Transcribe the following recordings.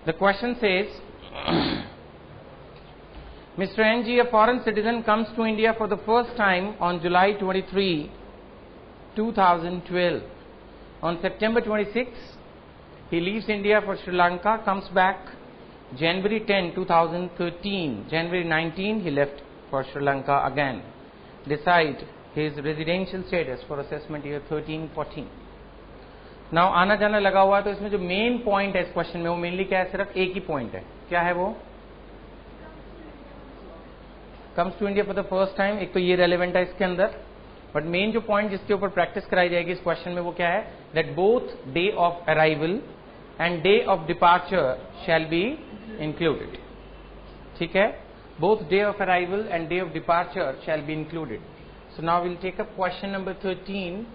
The question says, Mr. NG, a foreign citizen, comes to India for the first time on July 23, 2012. On September 26, he leaves India for Sri Lanka, comes back January 10, 2013. January 19, he left for Sri Lanka again. Decide his residential status for assessment year 13-14. Now आना जाना लगा हुआ है, तो इसमें जो main point है इस क्वेश्चन में वो मेनली क्या है, सिर्फ एक ही पॉइंट है. क्या है वो? Comes to India for the first time. एक तो ये रेलेवेंट है इसके अंदर, बट मेन जो पॉइंट जिसके ऊपर प्रैक्टिस कराई जाएगी इस क्वेश्चन में वो क्या है, that both day of arrival and day of departure shall be included. ठीक है, both day of arrival and day of departure shall be included. So now will take up question number 13.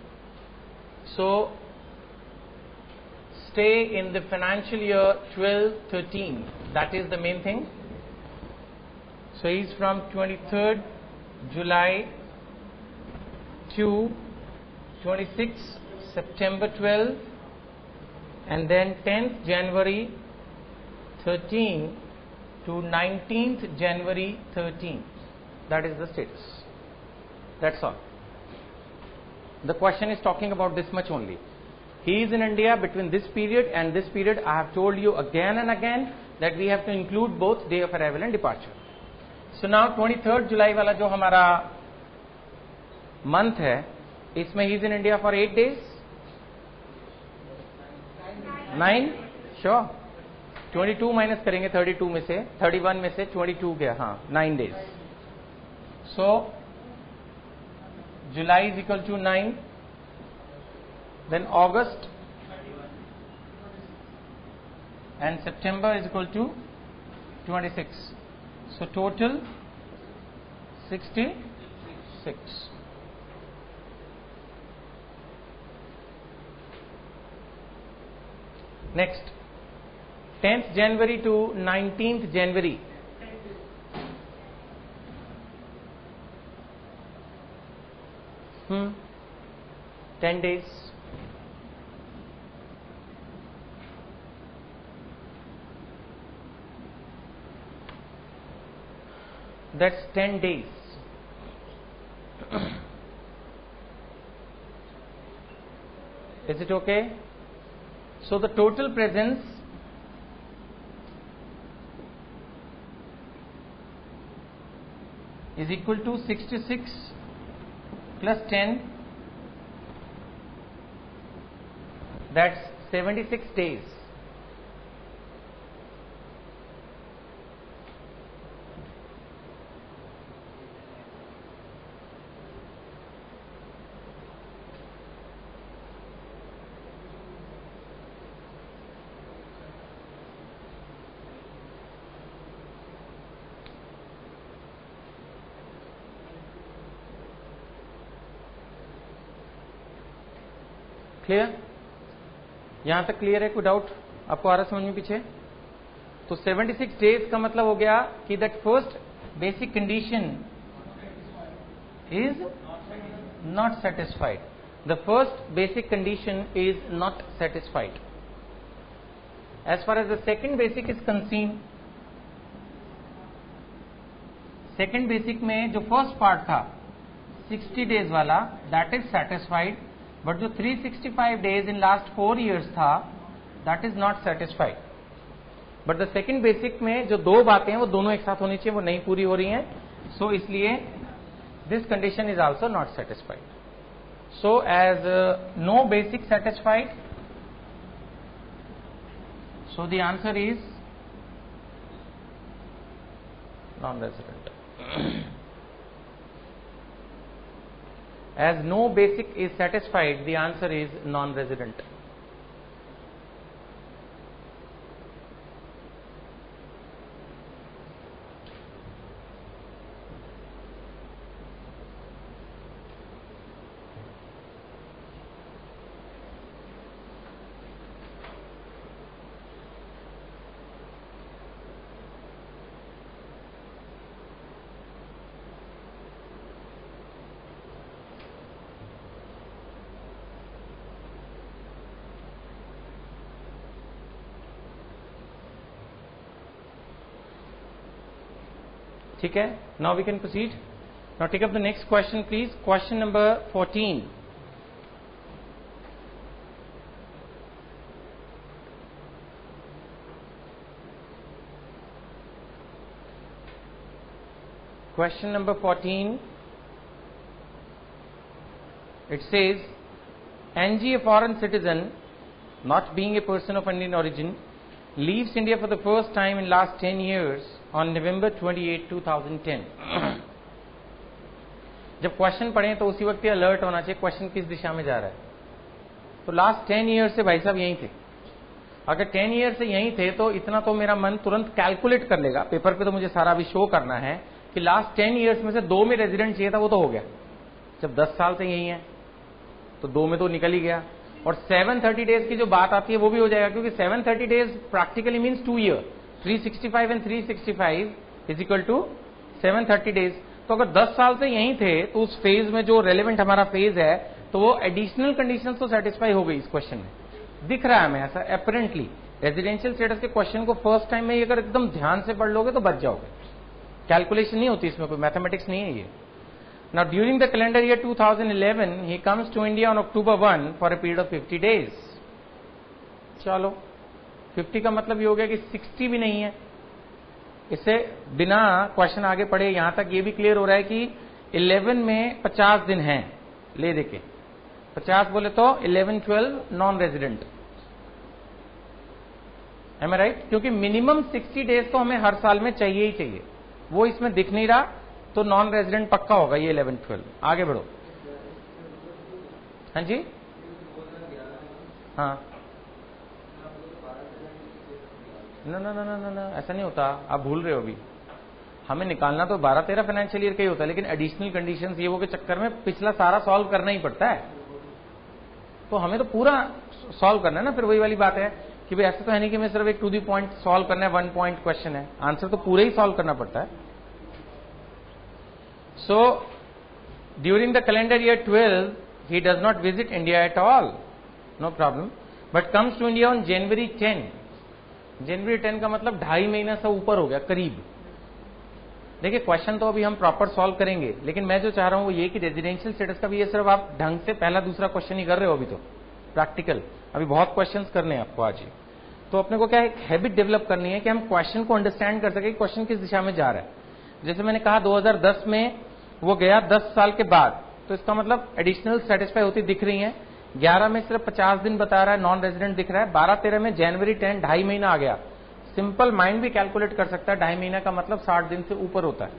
So stay in the financial year 12-13. That is the main thing. So he is from 23rd July to 26th September 12, and then 10th January 13 to 19th January 13. That is the status. That's all. The question is talking about this much only. He is in India between this period and this period. I have told you again and again that we have to include both day of arrival and departure. So now 23rd July वाला जो हमारा month है, इसमें he is in India for 8 days. 9? Sure. 22 minus करेंगे 32 में से, 31 में से 22 गया, हाँ 9 days. So July is equal to 9. Then August and September is equal to 26. So total 66. Next, 10th January to 19th January. Hmm. 10 days. That's 10 days. Is it okay? So the total presence is equal to 66 plus 10. That's 76 days. Clear? यहां तक clear है? कोई doubt आपको आ रहा समझ में पीछे? तो 76 डेज का मतलब हो गया कि that first basic condition is not satisfied. The first basic condition is not satisfied. As far as the second basic is concerned, second basic में जो फर्स्ट पार्ट था 60 डेज वाला, दैट इज सेटिस्फाइड. बट जो 365 days in last 4 years था, that is not satisfied. But the second basic में जो दो बातें हैं वो दोनों एक साथ होनी चाहिए, वो नहीं पूरी हो रही हैं. सो इसलिए this condition is also not satisfied. So as no basic satisfied, so the answer is non resident. As no basic is satisfied, the answer is non-resident. ठीक है, now we can proceed. Now take up the next question please. Question number 14. Question number 14, it says, NG, a foreign citizen, not being a person of Indian origin, leaves India for the first time in last 10 years on November 28, 2010. जब question पढ़ें तो उसी वक्त ये alert होना चाहिए question किस दिशा में जा रहा है. तो लास्ट 10 ईयर से भाई साहब यहीं थे. अगर 10 ईयर से यहीं थे तो इतना तो मेरा मन तुरंत कैलकुलेट कर लेगा. पेपर पे तो मुझे सारा अभी शो करना है कि लास्ट 10 ईयर्स में से 2 में रेजिडेंट चाहिए था, वो तो हो गया. जब 10 साल से यही है तो 2 में तो निकल ही गया. और 730 डेज की जो बात आती है वो भी हो जाएगा, क्योंकि 730 days practically means 2 year. 365 and 365 is equal to 730 days. तो अगर 10 साल से यहीं थे तो उस फेज में जो रेलेवेंट हमारा फेज है तो वो एडिशनल कंडीशंस तो सेटिस्फाई हो गई इस क्वेश्चन में. दिख रहा है हमें ऐसा अपेरेंटली. रेजिडेंशियल स्टेटस के क्वेश्चन को फर्स्ट टाइम में अगर एकदम ध्यान से पढ़ लोगे तो बच जाओगे. कैलकुलेशन नहीं होती इसमें, कोई मैथमेटिक्स नहीं है ये. Now during the calendar year 2011 he comes to India on October 1 for a period of 50 days. चलो 50 का मतलब ये हो गया कि 60 भी नहीं है. इससे बिना क्वेश्चन आगे पढ़े यहां तक ये भी क्लियर हो रहा है कि 11 में 50 दिन हैं. ले देके 50 बोले तो 11-12 नॉन रेजिडेंट. एम आई राइट? क्योंकि मिनिमम 60 डेज तो हमें हर साल में चाहिए ही चाहिए. वो इसमें दिख नहीं रहा तो नॉन रेजिडेंट पक्का होगा ये 11-12. आगे बढ़ो. हाँ जी, हाँ. ना ना ना ना ना ऐसा नहीं होता, आप भूल रहे हो. अभी हमें निकालना तो 12-13 फाइनेंशियल ईयर का ही होता है, लेकिन एडिशनल कंडीशंस ये वो के चक्कर में पिछला सारा सॉल्व करना ही पड़ता है. तो हमें तो पूरा सॉल्व करना है ना. फिर वही वाली बात है कि भाई ऐसा तो है नहीं कि मैं सिर्फ एक टू दी पॉइंट सॉल्व करना है, 1 पॉइंट क्वेश्चन है. आंसर तो पूरे ही सॉल्व करना पड़ता है. So during the calendar year 12 he does not visit India at all, no problem, but comes to India on January 10. जनवरी 10 का मतलब 2.5 महीना से ऊपर हो गया करीब. देखिए क्वेश्चन तो अभी हम प्रॉपर सॉल्व करेंगे, लेकिन मैं जो चाह रहा हूं वो ये कि रेजिडेंशियल स्टेटस का भी ये सिर्फ आप ढंग से पहला दूसरा क्वेश्चन ही कर रहे हो. अभी तो प्रैक्टिकल अभी बहुत क्वेश्चंस करने हैं आपको आज ही. तो अपने को क्या एक हैबिट डेवलप करनी है कि हम क्वेश्चन को अंडरस्टैंड कर सके क्वेश्चन किस दिशा में जा रहा है. जैसे मैंने कहा 2010 में वो गया 10 साल के बाद, तो इसका मतलब एडिशनल सेटिस्फाई होती दिख रही है. 11 में सिर्फ 50 दिन बता रहा है, नॉन रेजिडेंट दिख रहा है. 12-13 में जनवरी 10 2.5 महीना आ गया. सिंपल माइंड भी कैलकुलेट कर सकता है 2.5 महीना का मतलब 60 दिन से ऊपर होता है.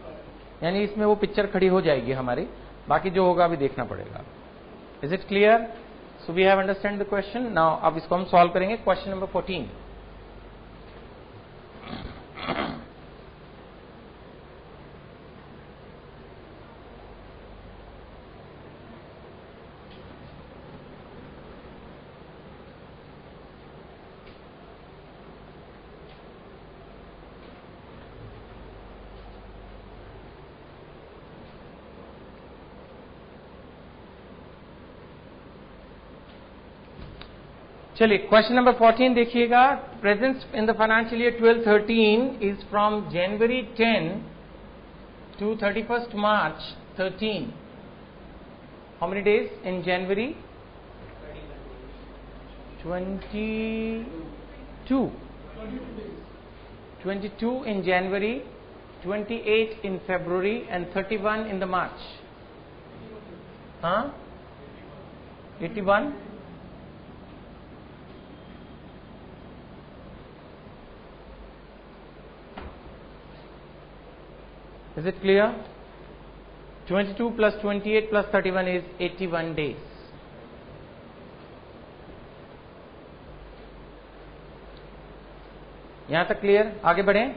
यानी इसमें वो पिक्चर खड़ी हो जाएगी हमारी. बाकी जो होगा अभी देखना पड़ेगा. Is it clear? So we have understand the question. Now अब इसको हम सॉल्व करेंगे. Question number 14. चलिए क्वेश्चन नंबर 14 देखिएगा. Presence in the financial year 12-13 is from January 10 to 31st March 13. How many days in January? 22 in January, 28 in February and 31 in the March. Huh? 81? Is it clear? 22 plus 28 plus 31 is 81 days. यहां तक clear? आगे बढ़ें.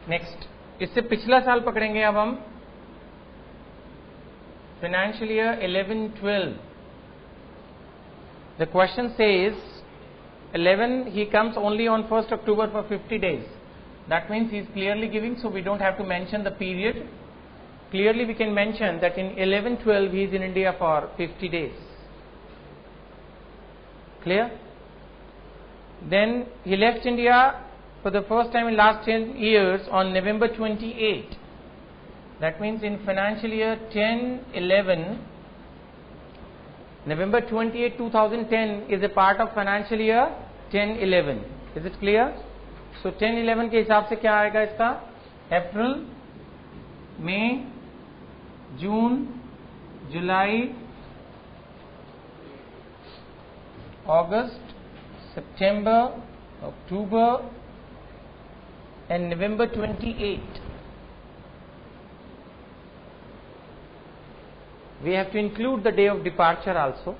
Next, इससे पिछला साल पकड़ेंगे अब हम. Financial year 11-12. The question says 11 he comes only on 1st October for 50 days. That means he is clearly giving, so we don't have to mention the period. Clearly we can mention that in 11-12 he is in India for 50 days. Clear? Then he left India for the first time in last 10 years on November 28. That means in financial year 10-11, November 28, 2010 is a part of financial year 10-11. Is it clear? So 10-11 के हिसाब से क्या आएगा इसका? अप्रैल, मई, जून, जुलाई, August, September, October, and November 28. We have to include the day of departure also.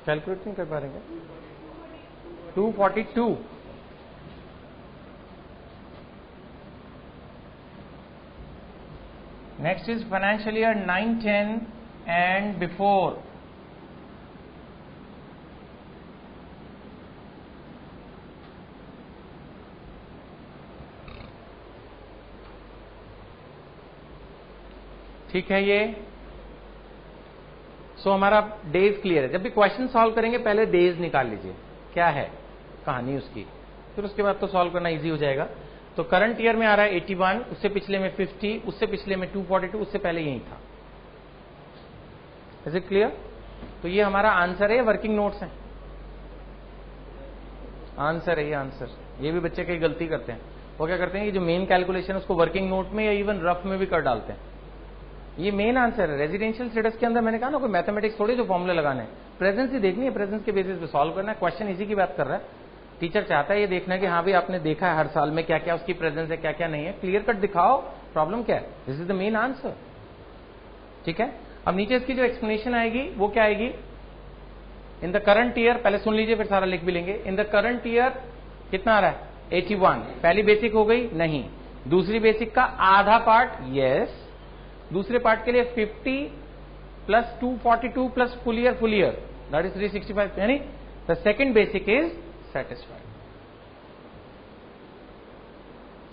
Calculate नहीं कर पा रहे क्या? 242. Next is financial year 9-10 and before. ठीक है ये. सो हमारा डेज क्लियर है. जब भी क्वेश्चन सॉल्व करेंगे पहले डेज निकाल लीजिए, क्या है कहानी उसकी, फिर उसके बाद तो सॉल्व करना इजी हो जाएगा. तो करंट ईयर में आ रहा है 81, उससे पिछले में 50, उससे पिछले में 242, उससे पहले यही था. Is it clear? तो ये हमारा आंसर है, वर्किंग नोट्स है. आंसर है ये, आंसर. ये भी बच्चे कई गलती करते हैं. वो क्या करते हैं, ये जो मेन कैलकुलेशन है उसको वर्किंग नोट में या इवन रफ में भी कर डालते हैं. ये मेन आंसर है. रेजिडेंशियल स्टेटस के अंदर मैंने कहा ना, कोई मैथमेटिक्स थोड़ी जो फॉर्मूले लगाने हैं. प्रेजेंस ही देखनी है, प्रेजेंस के बेसिस पे सॉल्व करना है. क्वेश्चन इसी की बात कर रहा है. टीचर चाहता है ये देखना है कि हाँ भाई आपने देखा है हर साल में क्या क्या उसकी प्रेजेंस है, क्या क्या नहीं है. क्लियर कट दिखाओ प्रॉब्लम क्या है. This is the main answer. ठीक है. अब नीचे इसकी जो एक्सप्लेनेशन आएगी वो क्या आएगी? इन द करंट ईयर, पहले सुन लीजिए फिर सारा लिख भी लेंगे. इन द करंट ईयर कितना आ रहा है? 81. पहली बेसिक हो गई? नहीं. दूसरी बेसिक का आधा पार्ट? यस. दूसरे पार्ट के लिए 50 plus 242 plus full year that is 365, यानी the second basic is satisfied.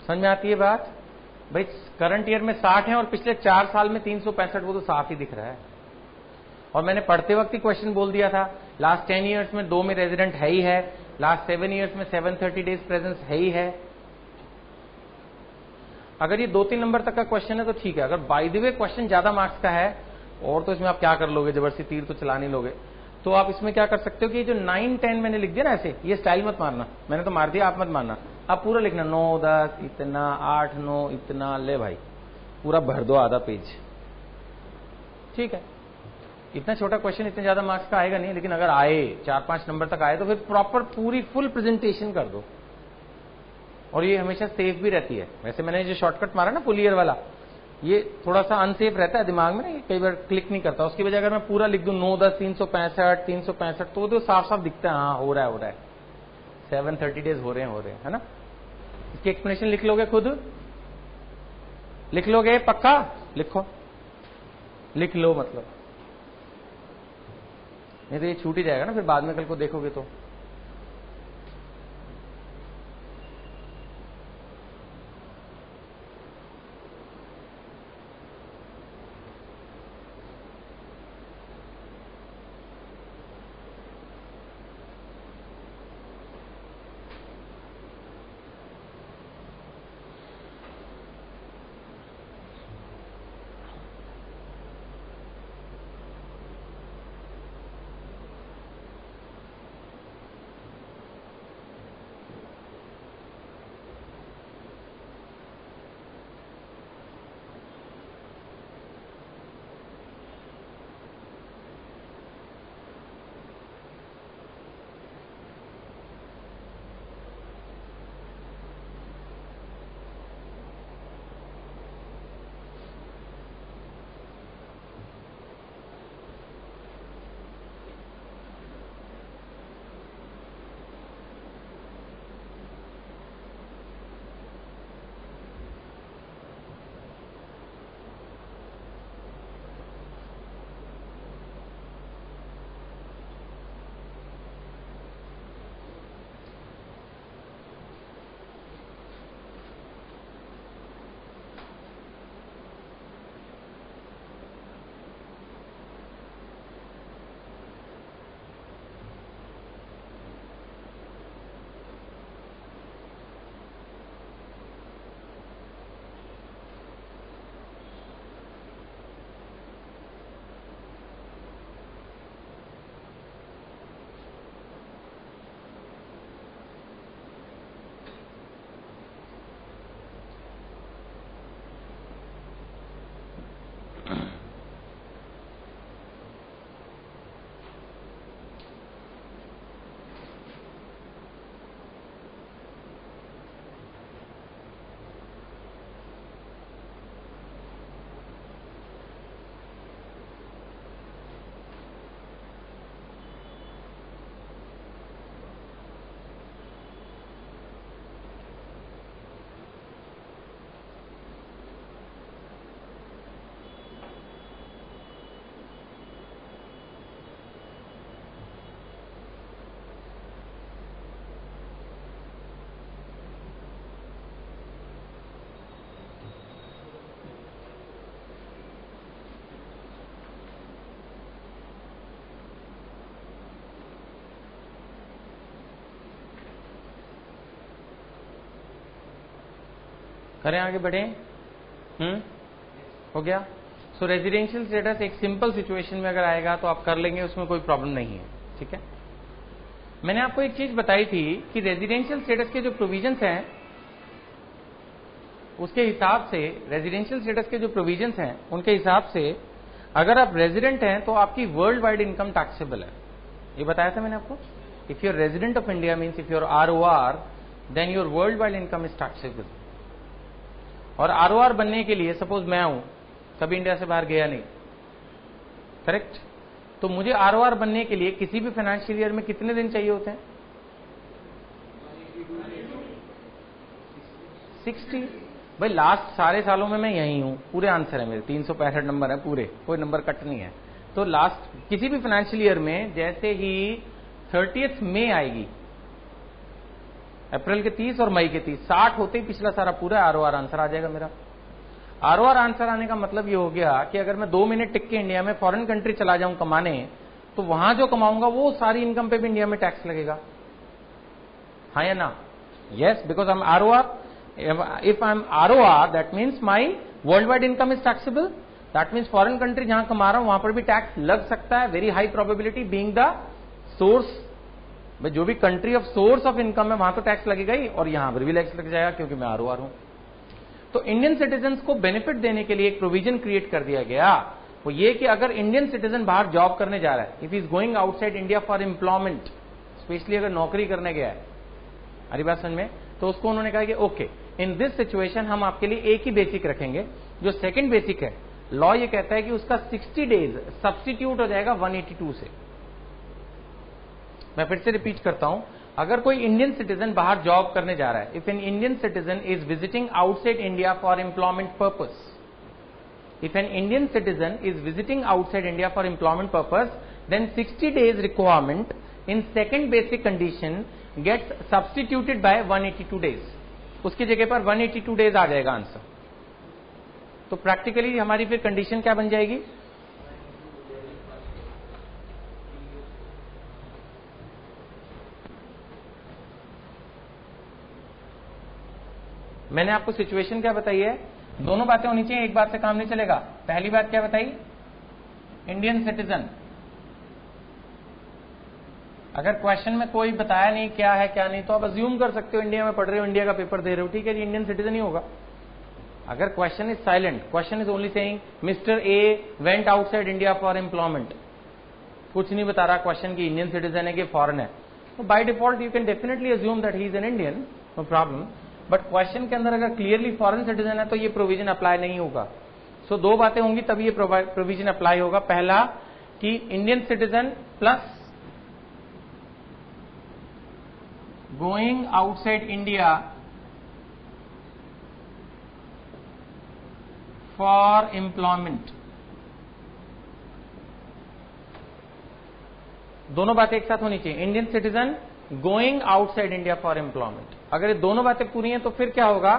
समझ में आती है बात? भाई करंट ईयर में 60 है और पिछले 4 साल में 365, वो तो साफ ही दिख रहा है. और मैंने पढ़ते वक्त ही क्वेश्चन बोल दिया था, लास्ट 10 ईयर्स में 2 में रेजिडेंट है ही है, लास्ट 7 ईयर्स में 730 डेज प्रेजेंस है ही है. अगर ये 2-3 नंबर तक का क्वेश्चन है तो ठीक है. अगर बाय द वे क्वेश्चन ज्यादा मार्क्स का है और तो इसमें आप क्या कर लोगे, जबरदस्ती तीर तो चला नहीं लोगे, तो आप इसमें क्या कर सकते हो कि जो 9-10 मैंने लिख दिया ना ऐसे, ये स्टाइल मत मारना. मैंने तो मार दिया, आप मत मारना. आप पूरा लिखना 9-10 इतना, 8-9 इतना. ले भाई पूरा भर दो आधा पेज. ठीक है. इतना छोटा क्वेश्चन इतने ज्यादा मार्क्स का आएगा नहीं, लेकिन अगर आए 4-5 नंबर तक आए तो फिर प्रॉपर पूरी फुल प्रेजेंटेशन कर दो. और ये हमेशा सेफ भी रहती है. वैसे मैंने जो शॉर्टकट मारा ना फुल ईयर वाला, ये थोड़ा सा अनसेफ रहता है दिमाग में ना, कई बार क्लिक नहीं करता. उसकी वजह अगर मैं पूरा लिख दूं 9-10 365 तो वो साफ साफ दिखता है, हाँ हो रहा है 730 डेज हो रहे हैं, है ना. इसकी एक्सप्लेनेशन लिख लोगे, खुद लिख लोगे, पक्का लिखो, लिख लो मतलब, नहीं तो ये छूट ही जाएगा ना फिर बाद में कल को देखोगे तो. करें आगे बढ़े? हो गया। सो रेजिडेंशियल स्टेटस एक सिंपल सिचुएशन में अगर आएगा तो आप कर लेंगे, उसमें कोई प्रॉब्लम नहीं है। ठीक है, मैंने आपको एक चीज बताई थी कि रेजिडेंशियल स्टेटस के जो प्रोविजंस हैं उसके हिसाब से, रेजिडेंशियल स्टेटस के जो प्रोविजंस हैं उनके हिसाब से अगर आप रेजिडेंट हैं तो आपकी वर्ल्ड वाइड इनकम टैक्सेबल है। ये बताया था मैंने आपको। If you are resident of India means if your ROR then your world wide income is taxable. और ROR बनने के लिए सपोज मैं हूं, कभी इंडिया से बाहर गया नहीं, करेक्ट, तो मुझे ROR बनने के लिए किसी भी फाइनेंशियल ईयर में कितने दिन चाहिए होते हैं? 60। भाई लास्ट सारे सालों में मैं यही हूं, पूरे आंसर है मेरे, 365 नंबर है पूरे, कोई नंबर कट नहीं है। तो लास्ट किसी भी फाइनेंशियल ईयर में जैसे ही 30 मई आएगी, अप्रैल के 30 और मई के 30, 60 होते ही पिछला सारा पूरा ROR आंसर आ जाएगा मेरा। ROR आंसर आने का मतलब ये हो गया कि अगर मैं 2 महीने टिक के इंडिया में फॉरेन कंट्री चला जाऊं कमाने, तो वहां जो कमाऊंगा वो सारी इनकम पे भी इंडिया में टैक्स लगेगा, हाँ या ना? Yes, because I am ROR। If I am ROR that means my world wide income is taxable. That means foreign country जहां कमा रहा हूं वहां पर भी टैक्स लग सकता है। Very high probability being the source, जो भी country of source of income है वहां तो टैक्स लगेगा ही, और यहां पर भी टैक्स लग जाएगा क्योंकि मैं ROR हूं। तो इंडियन सिटीजन को बेनिफिट देने के लिए एक प्रोविजन क्रिएट कर दिया गया, वो ये कि अगर इंडियन सिटीजन बाहर जॉब करने जा रहा है, if is going outside India for employment, specially अगर नौकरी करने गया है, हरी बात समझ में, तो उसको उन्होंने कहा कि ओके इन दिस सिचुएशन हम आपके लिए एक ही बेसिक रखेंगे। जो सेकंड बेसिक है, लॉ ये कहता है कि उसका 60 डेज सब्स्टिट्यूट हो जाएगा 182 से। मैं फिर से रिपीट करता हूं, अगर कोई इंडियन सिटीजन बाहर जॉब करने जा रहा है, if an Indian citizen is visiting outside India for employment purpose, if an Indian citizen is visiting outside India for employment purpose, then 60 days requirement in second basic condition gets substituted by 182 days. उसकी जगह पर 182 days आ जाएगा answer. तो practically हमारी फिर condition क्या बन जाएगी? मैंने आपको सिचुएशन क्या बताई है? दोनों बातें होनी चाहिए, एक बात से काम नहीं चलेगा। पहली बात क्या बताई? Indian citizen. अगर क्वेश्चन में कोई बताया नहीं क्या है क्या नहीं, तो आप अज्यूम कर सकते हो इंडिया में पढ़ रहे हो, इंडिया का पेपर दे रहे हो, ठीक है जी, इंडियन सिटीजन ही होगा। अगर question is silent, question is only saying mister A went outside India for employment, कुछ नहीं बता रहा क्वेश्चन की इंडियन सिटीजन है कि फॉरेन है, तो by default you can definitely assume that he is an Indian, no problem. But question के अंदर अगर क्लियरली फॉरेन सिटीजन है तो ये प्रोविजन अप्लाई नहीं होगा। सो दो बातें होंगी तब ये प्रोविजन अप्लाई होगा। पहला कि Indian citizen plus going outside India for employment, दोनों बातें एक साथ होनी चाहिए। Indian citizen going outside India for employment, अगर ये दोनों बातें पूरी हैं तो फिर क्या होगा?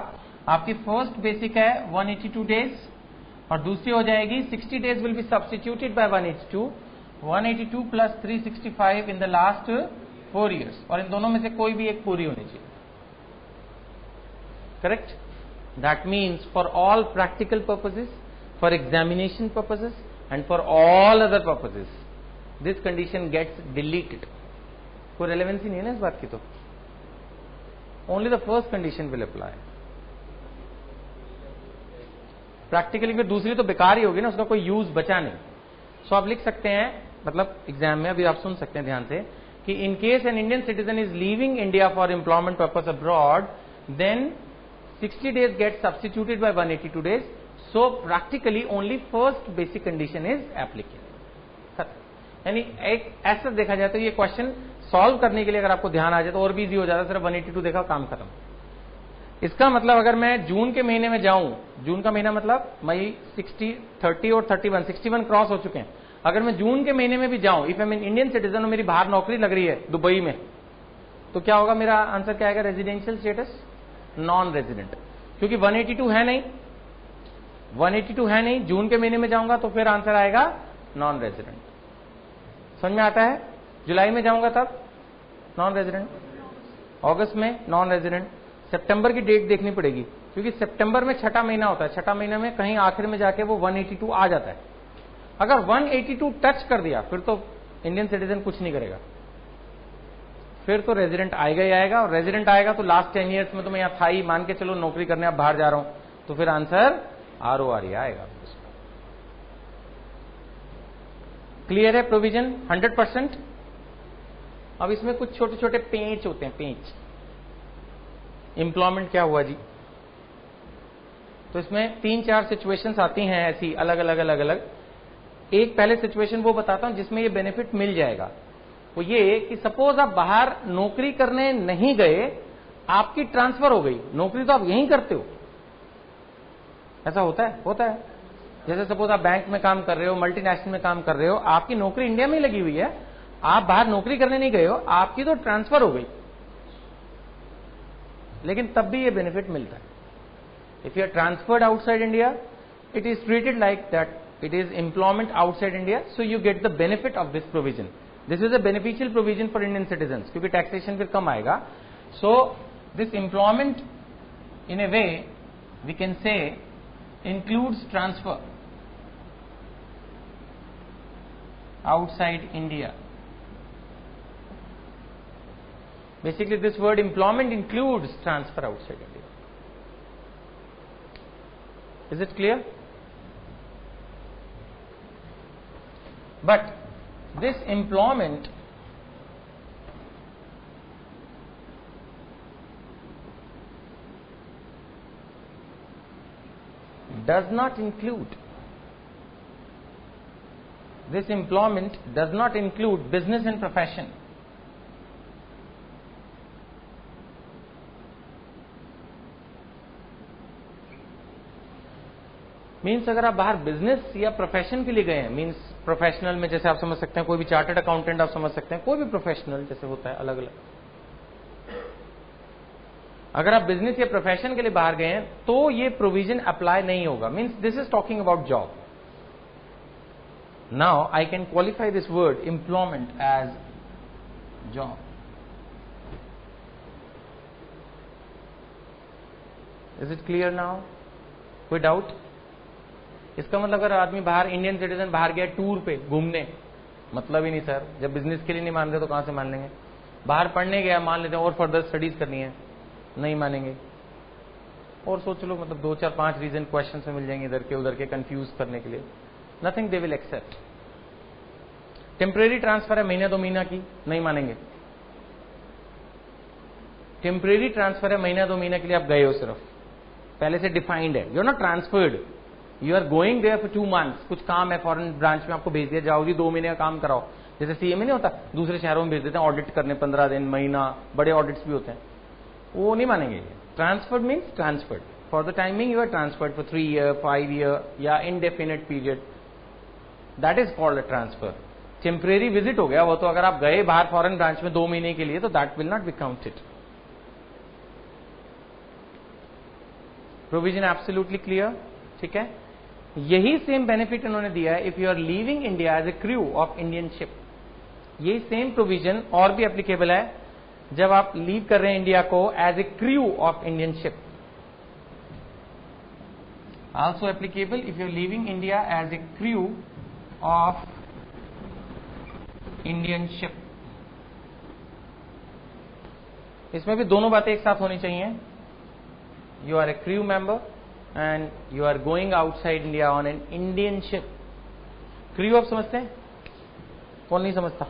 आपकी फर्स्ट बेसिक है 182 डेज और दूसरी हो जाएगी 60 days will be substituted by 182 plus 365 in the last 4 years, और इन दोनों में से कोई भी एक पूरी होनी चाहिए, correct? That means for all practical purposes, for examination purposes and for all other purposes this condition gets deleted. कोई रेलेवेंसी नहीं है ना इस बात की, तो only the first condition will apply. Practically फिर दूसरी तो बेकार ही होगी ना, उसका कोई यूज बचा नहीं। सो आप लिख सकते हैं, मतलब एग्जाम में अभी आप सुन सकते हैं ध्यान से, कि in case an Indian citizen is leaving India for employment purpose abroad, then 60 days get substituted by 182 days. So practically only first basic condition is applicable. यानी एक ऐसा देखा जाए तो ये क्वेश्चन सॉल्व करने के लिए अगर आपको ध्यान आ जाए तो और भी इजी हो जाता है। सिर्फ 182 देखा, काम खत्म। इसका मतलब अगर मैं जून के महीने में जाऊं, जून का महीना मतलब मई 60, 30 और 61 क्रॉस हो चुके हैं। अगर मैं जून के महीने में भी जाऊं, if I am N Indian citizen और मेरी बाहर नौकरी लग रही है दुबई में, तो क्या होगा? मेरा आंसर क्या आएगा? रेजिडेंशियल स्टेटस नॉन रेजिडेंट, क्योंकि 182 है नहीं, 182 है नहीं। जून के महीने में जाऊंगा तो फिर आंसर आएगा नॉन रेजिडेंट। समझ में आता है? जुलाई में जाऊंगा तब नॉन रेजिडेंट, अगस्त में नॉन रेजिडेंट, सितंबर की डेट देखनी पड़ेगी क्योंकि सितंबर में छठा महीना होता है, छठा महीने में कहीं आखिर में जाके वो 182 आ जाता है। अगर 182 टच कर दिया फिर तो इंडियन सिटीजन कुछ नहीं करेगा, फिर तो रेजिडेंट आएगा ही आएगा, और रेजिडेंट आएगा तो लास्ट 10 ईयर्स में तो मैं यहाँ था ही, मान के चलो नौकरी करने आप बाहर जा रहा हूं, तो फिर आंसर ROR ही आएगा। क्लियर है प्रोविजन 100%? अब इसमें कुछ छोटे छोटे पेंच होते हैं, पेंच। एम्प्लॉयमेंट क्या हुआ जी? तो इसमें 3-4 सिचुएशंस आती हैं ऐसी अलग अलग अलग अलग। एक पहले सिचुएशन वो बताता हूं जिसमें ये बेनिफिट मिल जाएगा, वो ये कि सपोज आप बाहर नौकरी करने नहीं गए, आपकी ट्रांसफर हो गई, नौकरी तो आप यहीं करते हो। ऐसा होता है? होता है। जैसे सपोज आप बैंक में काम कर रहे हो, मल्टीनेशनल में काम कर रहे हो, आपकी नौकरी इंडिया में ही लगी हुई है, आप बाहर नौकरी करने नहीं गए हो, आपकी तो ट्रांसफर हो गई, लेकिन तब भी ये बेनिफिट मिलता है। If you are transferred outside India, it is treated like that it is employment outside India, so you get the benefit of this provision. This is a beneficial provision for Indian citizens क्योंकि taxation फिर कम आएगा। So this employment in a way we can say includes transfer outside India. Basically this word employment includes transfer outside India. Is it clear? But this employment does not include business and profession. Means अगर आप बाहर business या profession के लिए गए हैं, means professional में जैसे आप समझ सकते हैं कोई भी चार्टर्ड अकाउंटेंट आप समझ सकते हैं, कोई भी प्रोफेशनल जैसे होता है अलग अलग, अगर आप बिजनेस या प्रोफेशन के लिए बाहर गए हैं तो ये प्रोविजन अप्लाई नहीं होगा। Means this is talking about job. Now I can qualify this word employment as job. Is it clear now? कोई डाउट? इसका मतलब अगर आदमी बाहर, इंडियन सिटीजन बाहर गया टूर पे घूमने, मतलब ही नहीं सर, जब बिजनेस के लिए नहीं मान रहे तो कहां से मान लेंगे? बाहर पढ़ने गया मान लेते हैं, और फर्दर स्टडीज करनी है, नहीं मानेंगे। और सोच लो मतलब 2-4-5 रीजन क्वेश्चन में मिल जाएंगे इधर के उधर के कंफ्यूज करने के लिए। Nothing they will accept. Temporary transfer है महीने 2 महीना की, नहीं मानेंगे। टेम्परेरी ट्रांसफर है महीना 2 महीना के लिए आप गए हो, सिर्फ पहले से डिफाइंड है, you are not transferred, you are going there for 2 months। कुछ काम है फॉरेन ब्रांच में, आपको भेज दिया, जाओ जी 2 महीने का काम कराओ। जैसे सीए में नहीं होता, दूसरे शहरों में भेज देते हैं ऑडिट करने, 15 दिन महीना, बड़े ऑडिट्स भी होते हैं, वो नहीं मानेंगे। Transferred means transferred for the timing, you are transferred for 3 year 5 year या indefinite period, that is called a transfer. Temporary visit हो गया वो तो, अगर आप गए बाहर फॉरेन ब्रांच में 2 महीने के लिए तो that will not be counted. Provision absolutely clear, ठीक है। यही सेम बेनिफिट इन्होंने दिया है if you are leaving India as a crew of Indian ship. यही सेम प्रोविजन और भी एप्लीकेबल है जब आप लीव कर रहे हैं इंडिया को as a crew of Indian ship. Also applicable if you are leaving India as a crew of Indian ship. इसमें भी दोनों बातें एक साथ होनी चाहिए। You are a crew member and you are going outside India on an Indian ship. Crew आप समझते हैं? कौन नहीं समझता?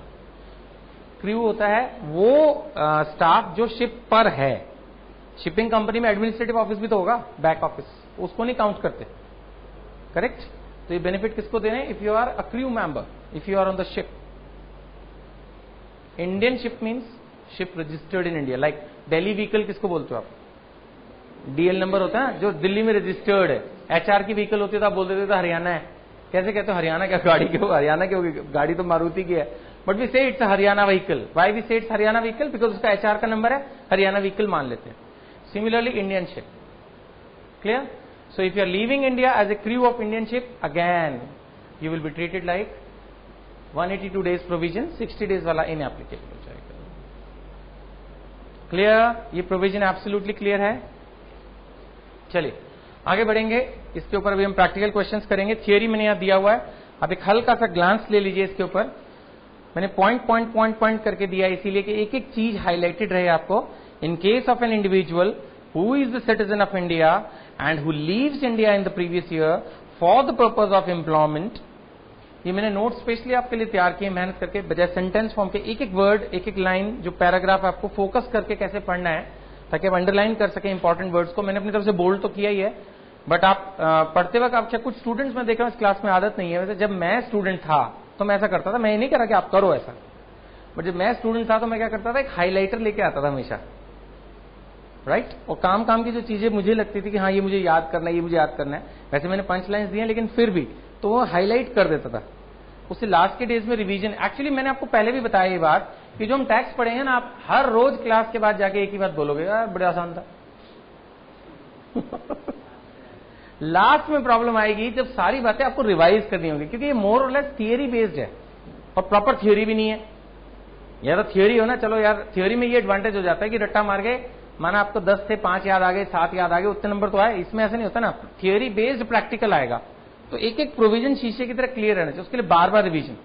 क्रू होता है वो स्टाफ जो शिप पर है। शिपिंग कंपनी में एडमिनिस्ट्रेटिव ऑफिस भी तो होगा, बैक ऑफिस, उसको नहीं काउंट करते, करेक्ट? तो ये बेनिफिट किसको दे रहे हैं? If you are a crew member, if you are on the ship. Indian ship means ship registered in India, like Delhi vehicle किसको बोलते हो आप? डीएल नंबर होता है जो दिल्ली में रजिस्टर्ड है। एचआर की व्हीकल होती है तो आप बोल देते तो हरियाणा है। कैसे कहते हो हरियाणा? क्या गाड़ी क्यों हरियाणा की होगी? गाड़ी तो मारुति की है, but we say it's Haryana vehicle. Why we say it's Haryana vehicle? Because उसका एचआर का नंबर है, हरियाणा व्हीकल मान लेते हैं। Similarly Indian ship, clear? So if you are leaving India as a crew of Indian ship, again you will be treated like 182 days provision, 60 days वाला इन applicable हो जाएगा। Clear? ये प्रोविजन एब्सोल्युटली क्लियर है। चलिए आगे बढ़ेंगे, इसके ऊपर अभी हम प्रैक्टिकल क्वेश्चंस करेंगे। थियोरी मैंने यहां दिया हुआ है, आप एक हल्का सा ग्लांस ले लीजिए इसके ऊपर। मैंने पॉइंट करके दिया इसीलिए कि एक एक चीज हाईलाइटेड रहे आपको। इन case of an individual who is the citizen of India and who leaves India in the previous year for the purpose of employment, ये मैंने नोट स्पेशली आपके लिए तैयार किए मेहनत करके, बजाय सेंटेंस फॉर्म के एक एक वर्ड, एक एक लाइन, जो पैराग्राफ आपको फोकस करके कैसे पढ़ना है ताकि आप अंडरलाइन कर सके इंपॉर्टेंट वर्ड्स को। मैंने अपनी तरफ से बोल्ड तो किया ही है, बट आप पढ़ते वक्त आप कुछ स्टूडेंट्स में देख रहा हूं इस क्लास में आदत नहीं है। वैसे जब मैं स्टूडेंट था तो मैं ऐसा करता था, मैं ये नहीं कह रहा कि आप करो ऐसा, बट जब मैं स्टूडेंट था तो मैं क्या करता था, एक हाईलाइटर लेके आता था हमेशा, राइट। और काम की जो चीजें मुझे लगती थी कि हाँ ये मुझे याद करना है, ये मुझे याद करना है, वैसे मैंने 5 लाइन्स दी हैं लेकिन फिर भी तो वो हाईलाइट कर देता था। उससे लास्ट के डेज में रिवीजन, एक्चुअली मैंने आपको पहले भी बताया ये बात कि जो हम टैक्स पढ़ेंगे ना, आप हर रोज क्लास के बाद जाके एक ही बात बोलोगे, यार बड़ा आसान था। लास्ट में प्रॉब्लम आएगी जब सारी बातें आपको रिवाइज करनी होगी, क्योंकि ये मोर और लेस थियरी बेस्ड है और प्रॉपर थियरी भी नहीं है। या तो थियरी हो ना, चलो यार थियरी में ये एडवांटेज हो जाता है कि रट्टा मार गए, माना आपको 10 से 5 याद आ गए, 7 याद आ गए, उतने नंबर तो आए। इसमें ऐसा नहीं होता ना, थियरी बेस्ड प्रैक्टिकल आएगा तो एक एक प्रोविजन शीशे की तरह क्लियर रहना चाहिए, उसके लिए बार बार रिवीजन।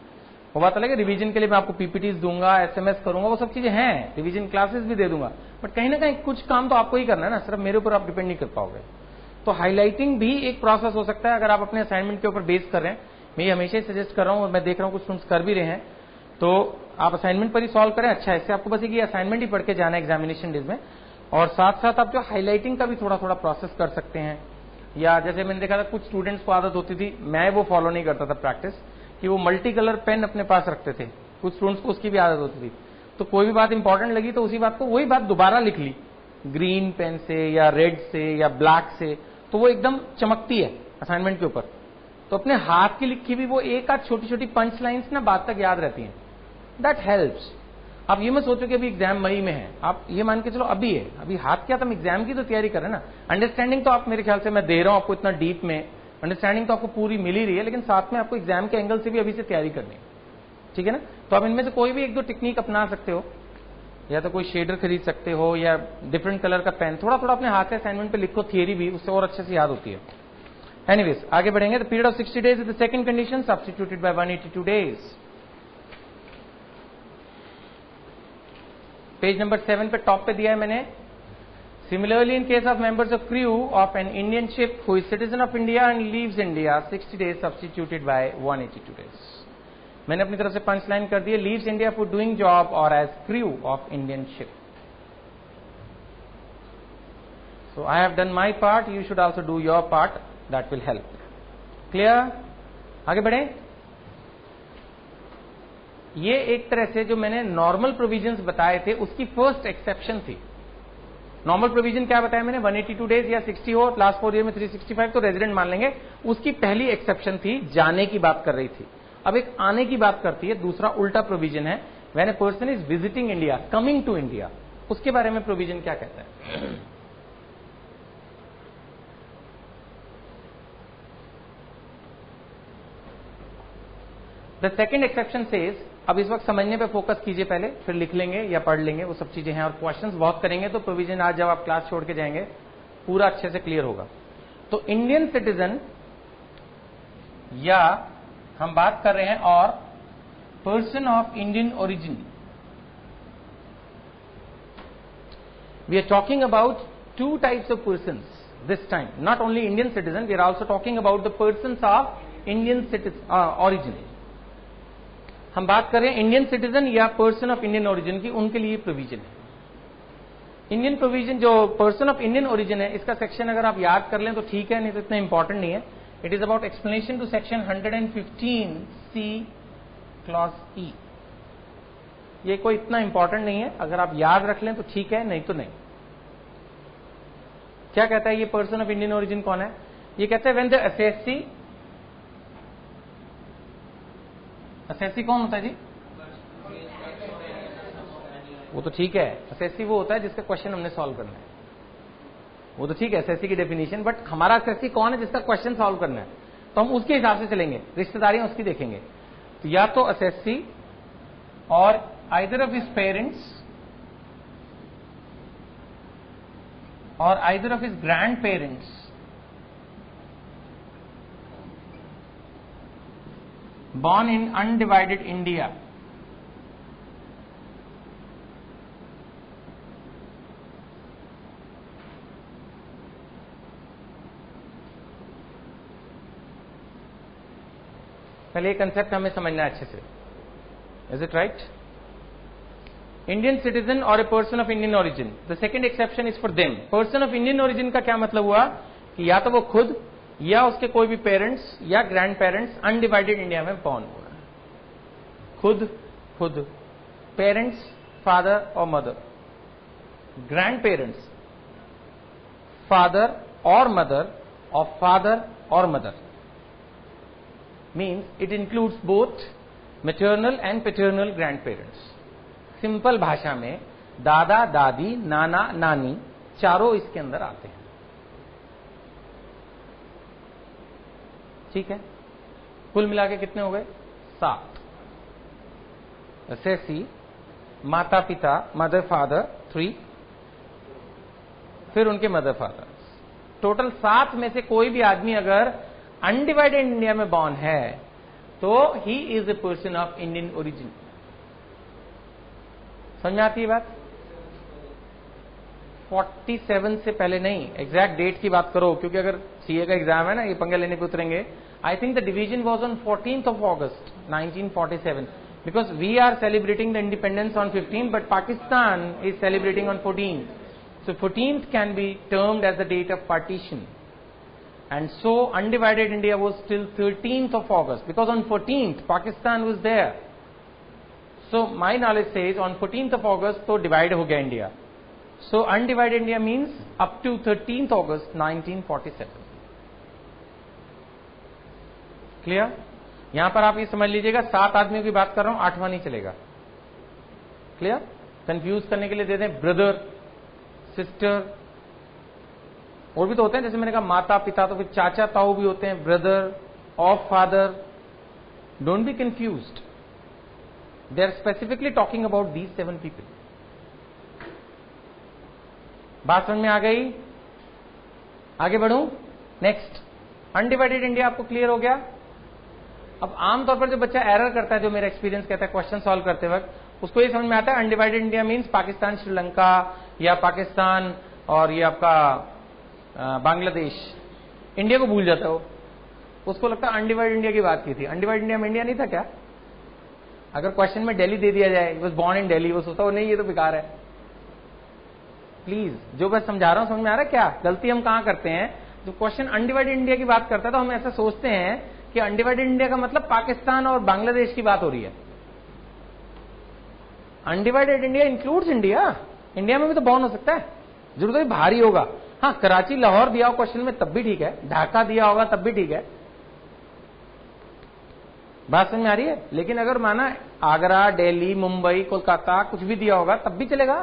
वो बात अलग है, रिवीजन के लिए मैं आपको पीपीटीज दूंगा, एसएमएस करूंगा, वो सब चीजें हैं, रिवीजन क्लासेस भी दे दूंगा, बट कहीं ना कहीं कुछ काम तो आपको ही करना है ना, सिर्फ मेरे ऊपर आप डिपेंड नहीं कर पाओगे। तो हाईलाइटिंग भी एक प्रोसेस हो सकता है अगर आप अपने असाइनमेंट के ऊपर बेस कर रहे हैं। मैं ये हमेशा ही सजेस्ट कर रहा हूं और मैं देख रहा हूं कुछ स्टूडेंट्स कर भी रहे हैं, तो आप असाइनमेंट पर ही सॉल्व करें। अच्छा, इससे आपको बस ये असाइनमेंट ही पढ़ के जाना है एग्जामिनेशन डेज में, और साथ साथ आप जो हाईलाइटिंग का भी थोड़ा थोड़ा प्रोसेस कर सकते हैं। या जैसे मैंने देखा था कुछ स्टूडेंट्स को आदत होती थी, मैं वो फॉलो नहीं करता था प्रैक्टिस, कि वो मल्टी कलर पेन अपने पास रखते थे। कुछ स्टूडेंट्स को उसकी भी आदत होती थी, तो कोई भी बात इंपॉर्टेंट लगी तो उसी बात को वही बात दोबारा लिख ली, ग्रीन पेन से या रेड से या ब्लैक से, तो वो एकदम चमकती है असाइनमेंट के ऊपर। तो अपने हाथ की लिखी भी वो एक आध छोटी छोटी पंच लाइन्स ना बाद तक याद रहती हैं, दैट हेल्प्स। आप ये मत सोचो कि अभी एग्जाम मई में है, आप ये मान के चलो अभी है, अभी हाथ क्या, तुम एग्जाम की तो तैयारी कर रहे हैं ना। अंडरस्टैंडिंग तो आप मेरे ख्याल से मैं दे रहा हूं आपको इतना डीप में, अंडरस्टैंडिंग तो आपको पूरी मिल ही रही है, लेकिन साथ में आपको एग्जाम के एंगल से भी अभी से तैयारी करनी है, ठीक है ना। तो आप इनमें से कोई भी एक दो टेक्निक अपना सकते हो, या तो कोई शेडर खरीद सकते हो या डिफरेंट कलर का पेन, थोड़ा थोड़ा अपने हाथ से असाइनमेंट पे लिखो, थियरी भी उससे और अच्छे से याद होती है। एनीवेज आगे बढ़ेंगे। The period of 60 days is the second condition, substituted by 182 days। Page number 7 पे टॉप पे दिया है मैंने, similarly in case of members of crew of an Indian ship who is citizen of India and leaves India 60 days substituted by 182 days। मैंने अपनी तरफ से punch line कर दी है, leaves India for doing job और as crew of Indian ship. So I have done my part, you should also do your part, that will help. Clear? आगे बढ़े। ये एक तरह से जो मैंने नॉर्मल प्रोविजंस बताए थे उसकी फर्स्ट एक्सेप्शन थी। नॉर्मल प्रोविजन क्या बताया मैंने, 182 days या 60 हो, लास्ट 4 ईयर में 365 तो रेजिडेंट मान लेंगे। उसकी पहली एक्सेप्शन थी, जाने की बात कर रही थी। अब एक आने की बात करती है, दूसरा उल्टा प्रोविजन है, when a person is visiting India, coming to India, उसके बारे में प्रोविजन क्या कहता है। द सेकेंड एक्सेप्शन सेज, अब इस वक्त समझने पे फोकस कीजिए पहले, फिर लिख लेंगे या पढ़ लेंगे, वो सब चीजें हैं, और क्वेश्चंस बहुत करेंगे तो प्रोविजन आज जब आप क्लास छोड़ के जाएंगे पूरा अच्छे से क्लियर होगा। तो इंडियन सिटीजन, या हम बात कर रहे हैं, और person of Indian origin, we are talking about 2 types of persons this time, not only Indian citizen, we are also talking about the persons of Indian origin। हम बात कर रहे हैं इंडियन सिटीजन या पर्सन ऑफ इंडियन ओरिजिन की, उनके लिए provision है। इंडियन प्रोविजन, जो पर्सन ऑफ इंडियन ओरिजिन है, इसका सेक्शन अगर आप याद कर लें तो ठीक है, नहीं तो इतना इंपॉर्टेंट नहीं है। It is about explanation to section 115C clause E। ये कोई इतना इंपॉर्टेंट नहीं है, अगर आप याद रख लें तो ठीक है, नहीं तो नहीं। क्या कहता है ये पर्सन ऑफ इंडियन ओरिजिन कौन है? ये कहता है व्हेन द असेसी, असेसी कौन होता है जी? वो तो ठीक है, असेसी वो होता है जिसका क्वेश्चन हमने सॉल्व करना है, वो तो ठीक है असेसी की डेफिनेशन, बट हमारा असेसी कौन है जिसका क्वेश्चन सॉल्व करना है, तो हम उसके हिसाब से चलेंगे, रिश्तेदारियां उसकी देखेंगे। तो या तो असेसी और either of his parents or either of his grandparents born in undivided India पहले ये कंसेप्ट हमें समझना है अच्छे से. Is it right? Indian citizen और a person of Indian origin. The second exception is for them. Person of Indian origin का क्या मतलब हुआ कि या तो वो खुद या उसके कोई भी पेरेंट्स या ग्रैंड पेरेंट्स अनडिवाइडेड इंडिया में बॉर्न हुआ है. खुद पेरेंट्स फादर और मदर, ग्रैंड पेरेंट्स फादर और मदर और फादर और mother. Means it includes both maternal and paternal grandparents. Simple भाषा में दादा दादी नाना नानी चारों इसके अंदर आते हैं. ठीक है, कुल मिला के कितने हो गए? 7. सेसी माता पिता मदर फादर 3, फिर उनके मदर फादर, टोटल 7 में से कोई भी आदमी अगर अनडिवाइडेड इंडिया में बॉर्न है तो he is a person of Indian origin. समझ में आती है बात? 47 से पहले नहीं, एग्जैक्ट डेट की बात करो, क्योंकि अगर सीए का एग्जाम है ना, ये पंगे लेने पे उतरेंगे. I think the division was on 14th of August 1947 because we are celebrating the independence on 15 but Pakistan is celebrating on 14th. So 14th can be termed as the date of partition. And so undivided India was till 13th of August because on 14th Pakistan was there. So my knowledge says on 14th of August तो divide हो गया India. So undivided India means up to 13th August 1947. Clear? यहां पर आप ये समझ लीजिएगा 7 आदमियों की बात कर रहा हूं, 8वां नहीं चलेगा. Clear? कंफ्यूज करने के लिए दे दें ब्रदर सिस्टर, और भी तो होते हैं, जैसे मैंने कहा माता पिता, तो फिर चाचा ताऊ भी होते हैं, brother of father. Don't be confused, they are specifically talking about these 7 people. बात समझ में आ गई? आगे बढ़ूं? नेक्स्ट, अनडिवाइडेड इंडिया आपको क्लियर हो गया. अब आमतौर पर जो बच्चा एरर करता है, जो मेरा एक्सपीरियंस कहता है क्वेश्चन सॉल्व करते वक्त, उसको ये समझ में आता है undivided India means Pakistan Sri Lanka या पाकिस्तान और ये आपका बांग्लादेश. इंडिया को भूल जाता है वो, उसको लगता है अनडिवाइडेड इंडिया की बात की थी. अनडिवाइडेड इंडिया में इंडिया नहीं था क्या? अगर क्वेश्चन में दिल्ली दे दिया जाए, वॉज बॉर्न इन दिल्ली, वो सोचता हो नहीं ये तो बेकार है. प्लीज, जो मैं समझा रहा हूं समझ में आ रहा है क्या? गलती हम कहां करते हैं, जो क्वेश्चन अनडिवाइडेड इंडिया की बात करता है तो हम ऐसा सोचते हैं कि अनडिवाइडेड इंडिया का मतलब पाकिस्तान और बांग्लादेश की बात हो रही है. Undivided India includes India. India में भी तो बॉर्न हो सकता है, जरूर कोई बाहर ही होगा. हाँ, कराची लाहौर दिया हो क्वेश्चन में तब भी ठीक है, ढाका दिया होगा तब भी ठीक है. बात समझ में आ रही है? लेकिन अगर माना आगरा दिल्ली मुंबई कोलकाता कुछ भी दिया होगा तब भी चलेगा.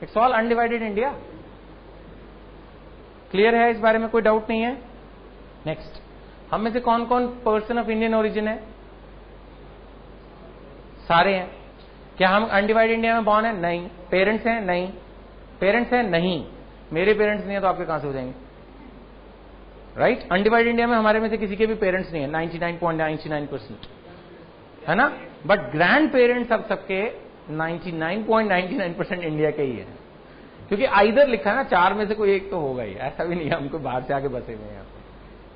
It's all undivided India. Clear है? इस बारे में कोई डाउट नहीं है? नेक्स्ट, हम में से कौन कौन पर्सन ऑफ इंडियन ओरिजिन है? सारे हैं. क्या हम अनडिवाइडेड इंडिया में बॉर्न है? नहीं. पेरेंट्स हैं? नहीं. पेरेंट्स हैं? नहीं. मेरे पेरेंट्स नहीं है तो आपके कहां से हो जाएंगे? राइट? अनडिवाइडेड इंडिया में हमारे में से किसी के भी पेरेंट्स नहीं है, 99.99% है ना. बट ग्रैंड पेरेंट्स अब सबके 99.99% इंडिया के ही है, क्योंकि आइदर लिखा है ना, 4 में से कोई एक तो होगा ही. ऐसा भी नहीं है हमको बाहर से आके बसे हुए हैं.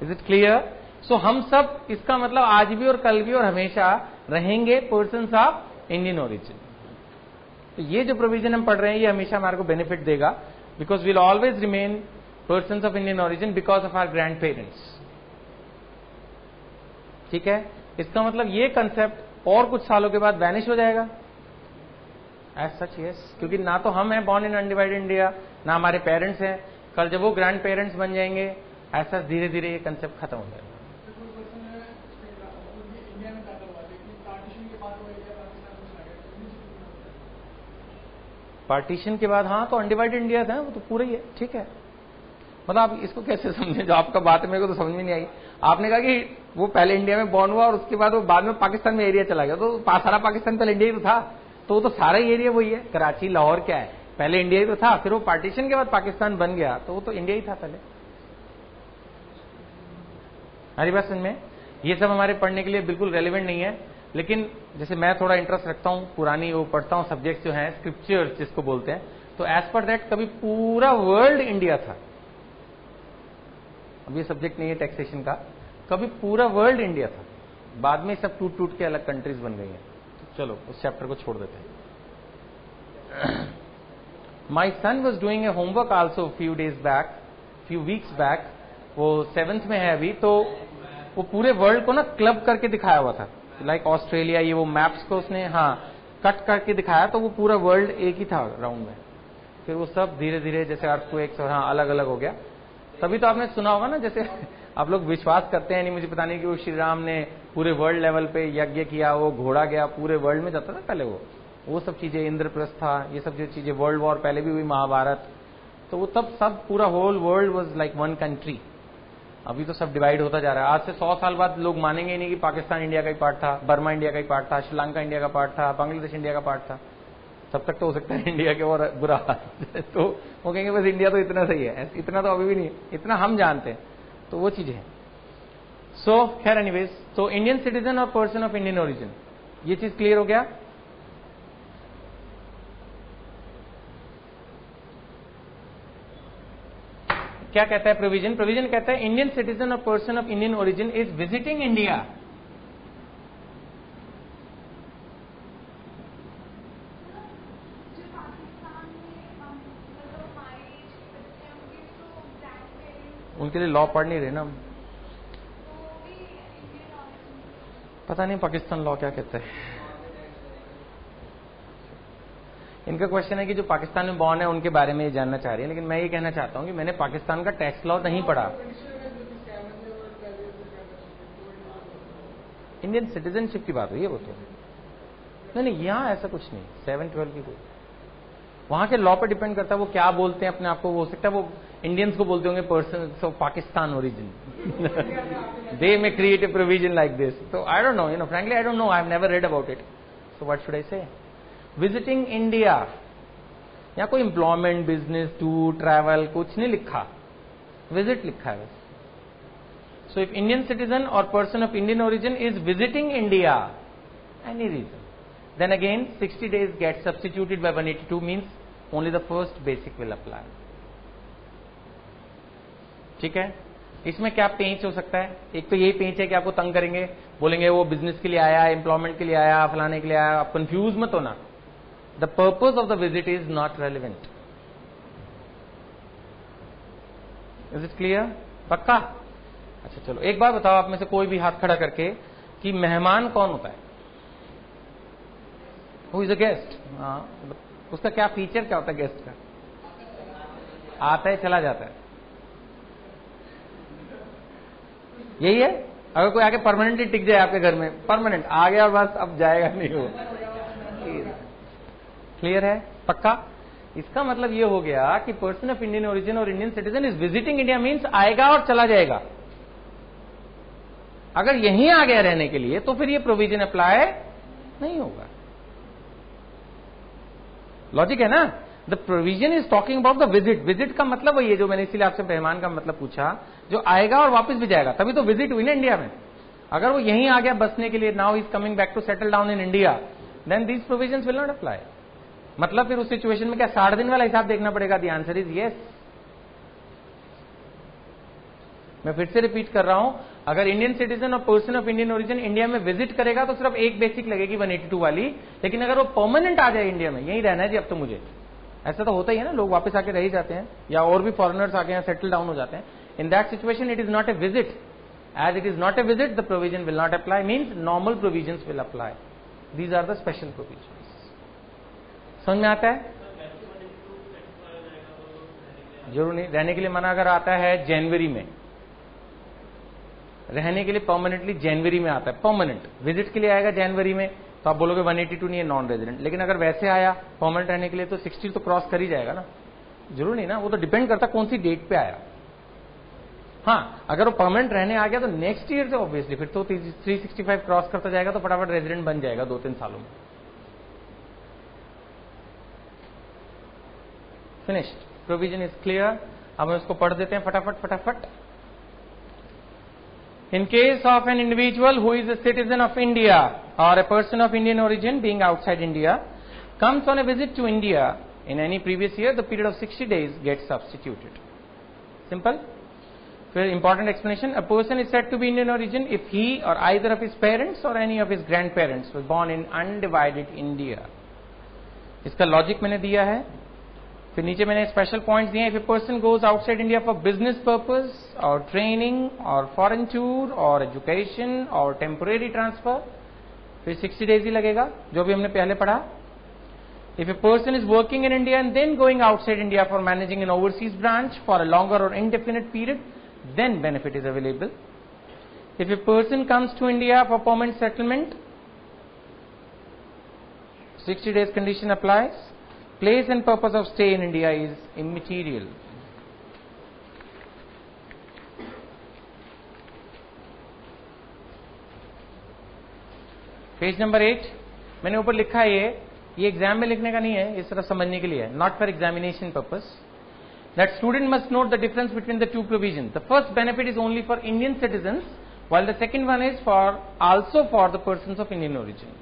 Is it clear? सो हम सब, इसका मतलब आज भी और कल भी और हमेशा रहेंगे पर्सन्स ऑफ इंडियन ओरिजिन. तो ये जो प्रोविजन हम पढ़ रहे हैं ये हमेशा हमारे को बेनिफिट देगा, because will always remain persons of Indian origin because of our grandparents. ठीक है? इसका मतलब ये कंसेप्ट और कुछ सालों के बाद वैनिश हो जाएगा. एज सच यस, क्योंकि ना तो हम हैं बॉर्न इन अनडिवाइडेड इंडिया, ना हमारे पेरेंट्स हैं. कल जब वो ग्रैंड पेरेंट्स बन जाएंगे, ऐसा धीरे धीरे ये कंसेप्ट खत्म हो जाएगा. पार्टीशन के बाद हाँ, तो अनडिवाइडेड इंडिया था, वो तो पूरा ही है. ठीक है, मतलब आप इसको कैसे समझे? जो आपका बात मेरे को तो समझ में नहीं आई. आपने कहा कि वो पहले इंडिया में बॉर्न हुआ और उसके बाद वो बाद में पाकिस्तान में एरिया चला गया, तो सारा पाकिस्तान पहले इंडिया ही तो था, तो वो तो सारा ही एरिया वही है. कराची लाहौर क्या है? पहले इंडिया ही तो था, फिर वो पार्टीशन के बाद पाकिस्तान बन गया, तो वो तो इंडिया ही था पहले। हमारी बात समझ में? ये सब हमारे पढ़ने के लिए बिल्कुल रेलिवेंट नहीं है, लेकिन जैसे मैं थोड़ा इंटरेस्ट रखता हूं, पुरानी वो पढ़ता हूं सब्जेक्ट जो है स्क्रिप्चर्स जिसको बोलते हैं, तो एज पर दैट कभी पूरा वर्ल्ड इंडिया था। अब ये सब्जेक्ट नहीं है टैक्सेशन का, कभी पूरा वर्ल्ड इंडिया था, बाद में सब टूट टूट के अलग कंट्रीज बन गई हैं। तो चलो उस चैप्टर को छोड़ देते हैं। My son was doing a homework also few weeks back, वो 7th में है अभी, तो वो पूरे वर्ल्ड को ना क्लब करके दिखाया हुआ था, लाइक ऑस्ट्रेलिया, ये वो मैप्स को उसने कट करके दिखाया, तो वो पूरा वर्ल्ड एक ही था राउंड में। फिर वो सब धीरे धीरे जैसे अर्थक्वेक्स और अलग अलग हो गया। तभी तो आपने सुना होगा ना, जैसे आप लोग विश्वास करते हैं नहीं, मुझे पता नहीं कि वो श्री राम ने पूरे वर्ल्ड लेवल पे यज्ञ किया, वो घोड़ा गया, पूरे वर्ल्ड में जाता था पहले वो सब चीजें, इंद्रप्रस्थ था, ये सब जो चीजें, वर्ल्ड वॉर पहले भी हुई, महाभारत, तो वो तब सब पूरा whole world was like one country. अभी तो सब डिवाइड होता जा रहा है। आज से 100 साल बाद लोग मानेंगे नहीं कि पाकिस्तान इंडिया का ही पार्ट था, बर्मा इंडिया का ही पार्ट था, श्रीलंका इंडिया का पार्ट था, बांग्लादेश इंडिया का पार्ट था। तब तक तो हो सकता है इंडिया के और बुरा हाल तो वो कहेंगे बस इंडिया तो इतना सही है, इतना तो अभी भी नहीं, इतना हम जानते हैं, तो वो चीजें हैं। सो खैर एनीवेज, तो इंडियन सिटीजन और पर्सन ऑफ इंडियन ओरिजिन, ये चीज क्लियर हो गया। क्या कहता है प्रोविजन? प्रोविजन कहता है इंडियन सिटीजन और person of Indian origin is visiting India उनके लिए लॉ पढ़ नहीं रहे ना हम, पता नहीं पाकिस्तान लॉ क्या कहता है। इनका क्वेश्चन है कि जो पाकिस्तान में बॉर्न है उनके बारे में ये जानना चाह रही है, लेकिन मैं ये कहना चाहता हूं कि मैंने पाकिस्तान का टैक्स लॉ नहीं पढ़ा। इंडियन सिटीजनशिप की बात हुई है वो तो नहीं, यहां ऐसा कुछ नहीं। 7-12 की कोई वहां के लॉ पर डिपेंड करता है वो क्या बोलते हैं अपने आप को। हो सकता है वो इंडियंस को बोलते होंगे person of Pakistan origin, they may create a provision like this. तो I don't know, frankly I don't know, I have never read about it, so what should I say. Visiting India, या कोई employment, business, tour, travel, कुछ नहीं लिखा, visit लिखा है बस। So if Indian citizen और person of Indian origin is visiting India any reason, then again 60 days get substituted by 182, means only the first basic will apply. ठीक है, इसमें क्या पेंच हो सकता है? एक तो यही पेंच है कि आपको तंग करेंगे, बोलेंगे वो बिजनेस के लिए आया, एम्प्लॉयमेंट के लिए आया, फलाने के लिए आया, आप कंफ्यूज मत होना। The purpose of the visit is not relevant. Is it clear? पक्का? अच्छा चलो एक बार बताओ आप में से कोई भी हाथ खड़ा करके कि मेहमान कौन होता है? Who is a guest? उसका क्या फीचर क्या होता है गेस्ट का? आता है चला जाता है, यही है। अगर कोई आके परमानेंटली टिक जाए आपके घर में, परमानेंट आ गया और बस अब जाएगा नहीं वो। क्लियर है? पक्का? इसका मतलब ये हो गया कि पर्सन ऑफ इंडियन ओरिजिन और Indian citizen is visiting India, means आएगा और चला जाएगा। अगर यहीं आ गया रहने के लिए तो फिर ये प्रोविजन अप्लाई नहीं होगा। लॉजिक है ना? The provision is talking about the visit. Visit का मतलब वही है जो मैंने इसीलिए आपसे मेहमान का मतलब पूछा, जो आएगा और वापस भी जाएगा, तभी तो विजिट हुई ना इंडिया में। अगर वो यहीं आ गया बसने के लिए, now is coming back to settle down in India, then these provisions will not apply. मतलब फिर उस सिचुएशन में क्या 60 दिन वाला हिसाब देखना पड़ेगा? The answer is yes. मैं फिर से रिपीट कर रहा हूं, अगर इंडियन सिटीजन और person of Indian origin India में विजिट करेगा तो सिर्फ एक बेसिक लगेगी 182 वाली, लेकिन अगर वो परमानेंट आ जाए इंडिया में, यही रहना है जी अब तो मुझे, ऐसा तो होता ही है ना, लोग वापस आके रह ही जाते हैं, या और भी फॉरेनर्स आके यहाँ सेटल डाउन हो जाते हैं। In that situation it is not a visit. As it is not a visit, the provision will not apply, means normal provision will apply. These are the special provision. समझ में आता है? जरूर नहीं। रहने के लिए मना अगर आता है जनवरी में, रहने के लिए परमानेंटली जनवरी में आता है, परमानेंट। विजिट के लिए आएगा जनवरी में तो आप बोलोगे 182 नहीं है, नॉन रेजिडेंट। लेकिन अगर वैसे आया परमानेंट रहने के लिए तो 60 तो क्रॉस कर ही जाएगा ना। जरूर नहीं ना, वो तो डिपेंड करता कौन सी डेट पे आया। हाँ, अगर वो परमानेंट रहने आ गया तो नेक्स्ट ईयर से ऑब्वियसली फिर तो 365 क्रॉस करता जाएगा तो फटाफट रेजिडेंट बन जाएगा 2-3 सालों में। Finished, provision is clear. अब हम इसको पढ़ देते हैं फटाफट। In case of an individual who is a citizen of India or a person of Indian origin being outside India comes on a visit to India in any previous year, the period of 60 days gets substituted. Simple. Very important explanation. A person is said to be Indian origin if he or either of his parents or any of his grandparents was born in undivided India. इसका logic मैंने दिया है, फिर नीचे मैंने special points दिए हैं। If a person goes outside India for business purpose और ट्रेनिंग और फॉरेन टूर और एजुकेशन और टेम्पोरेरी ट्रांसफर, फिर 60 डेज ही लगेगा, जो भी हमने पहले पढ़ा। If a person is working in India and then going outside India for managing an overseas branch for a longer और indefinite period, then benefit is available. If a person comes to India for permanent settlement, 60 days condition applies. Place and purpose of stay in India is immaterial. Page number 8 मैंने ऊपर लिखा है, ये exam में लिखने का नहीं है, ये सिर्फ समझने के लिए है, not for examination purpose. That student must note the difference between the two provisions. The first benefit is only for Indian citizens, while the second one is also for the persons of Indian origin.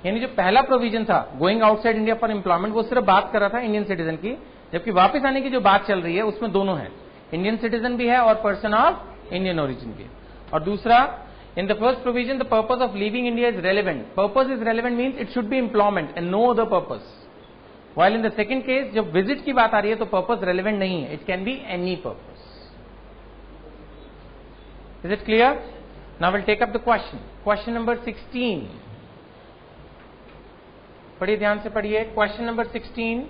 यानी जो पहला provision था going outside India for employment, वो सिर्फ बात कर रहा था इंडियन सिटीजन की, जबकि वापस आने की जो बात चल रही है उसमें दोनों है, इंडियन सिटीजन भी है और पर्सन ऑफ इंडियन ओरिजिन भी। और दूसरा, in the first provision the purpose of living India is relevant. Purpose is relevant means it should be employment and no other purpose. While in the second case, जब visit की बात आ रही है तो purpose relevant नहीं है, it can be any purpose. Is it clear? Now will take up the question number 16। पढ़िए, ध्यान से पढ़िए। Question number 16,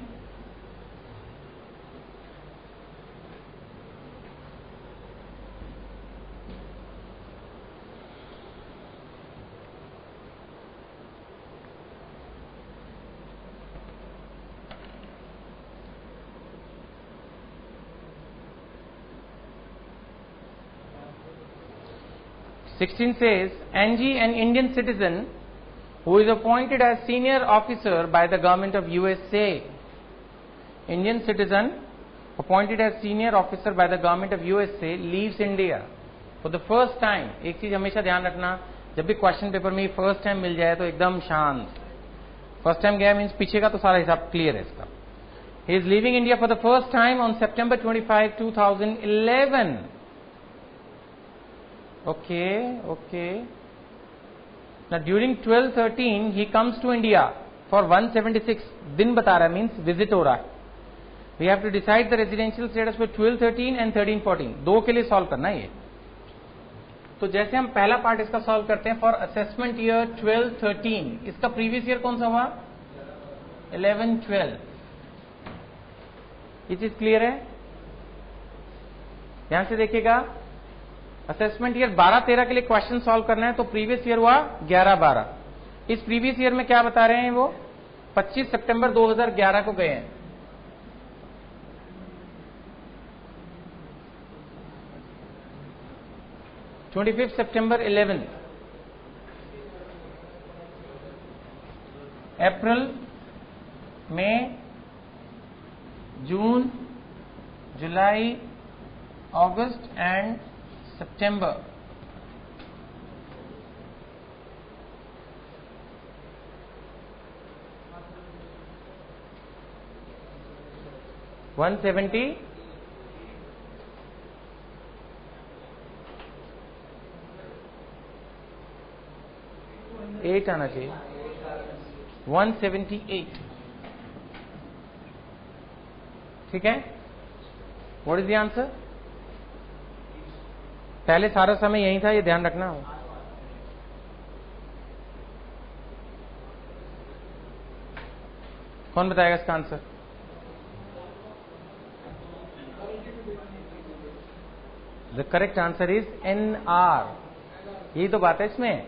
says, NG, an Indian citizen who is appointed as senior officer by the government of USA. Indian citizen appointed as senior officer by the government of USA leaves India for the first time. एक चीज हमेशा ध्यान रखना, जब भी question paper में first time मिल जाए तो एकदम शांत। फर्स्ट टाइम गया मीन्स पीछे का तो सारा हिसाब क्लियर है इसका। He is leaving India for the first time on September 25, 2011. Okay. Now during 12-13 he comes to India for 176 दिन बता रहा है, मीन्स विजिट हो रहा है। We have to decide the residential status for 12-13 and 13-14, दो के लिए सॉल्व करना है ये। तो जैसे हम पहला पार्ट इसका सॉल्व करते हैं फॉर असेसमेंट ईयर 12-13, इसका प्रीवियस ईयर कौन सा हुआ? 11-12। ये चीज क्लियर है? ध्यान से देखिएगा, असेसमेंट ईयर 12-13 के लिए क्वेश्चन सॉल्व करना है तो प्रीवियस ईयर हुआ 11-12। इस प्रीवियस ईयर में क्या बता रहे हैं, वो 25 सितंबर 2011 को गए हैं। September 11, अप्रैल, मई, जून, जुलाई, अगस्त एंड September. $170 8 आना चाहिए, 178। ठीक है, व्हाट इज द आंसर? पहले सारा समय यही था, ये ध्यान रखना। कौन बताएगा इसका answer? The correct answer is NR। यही तो बात है इसमें।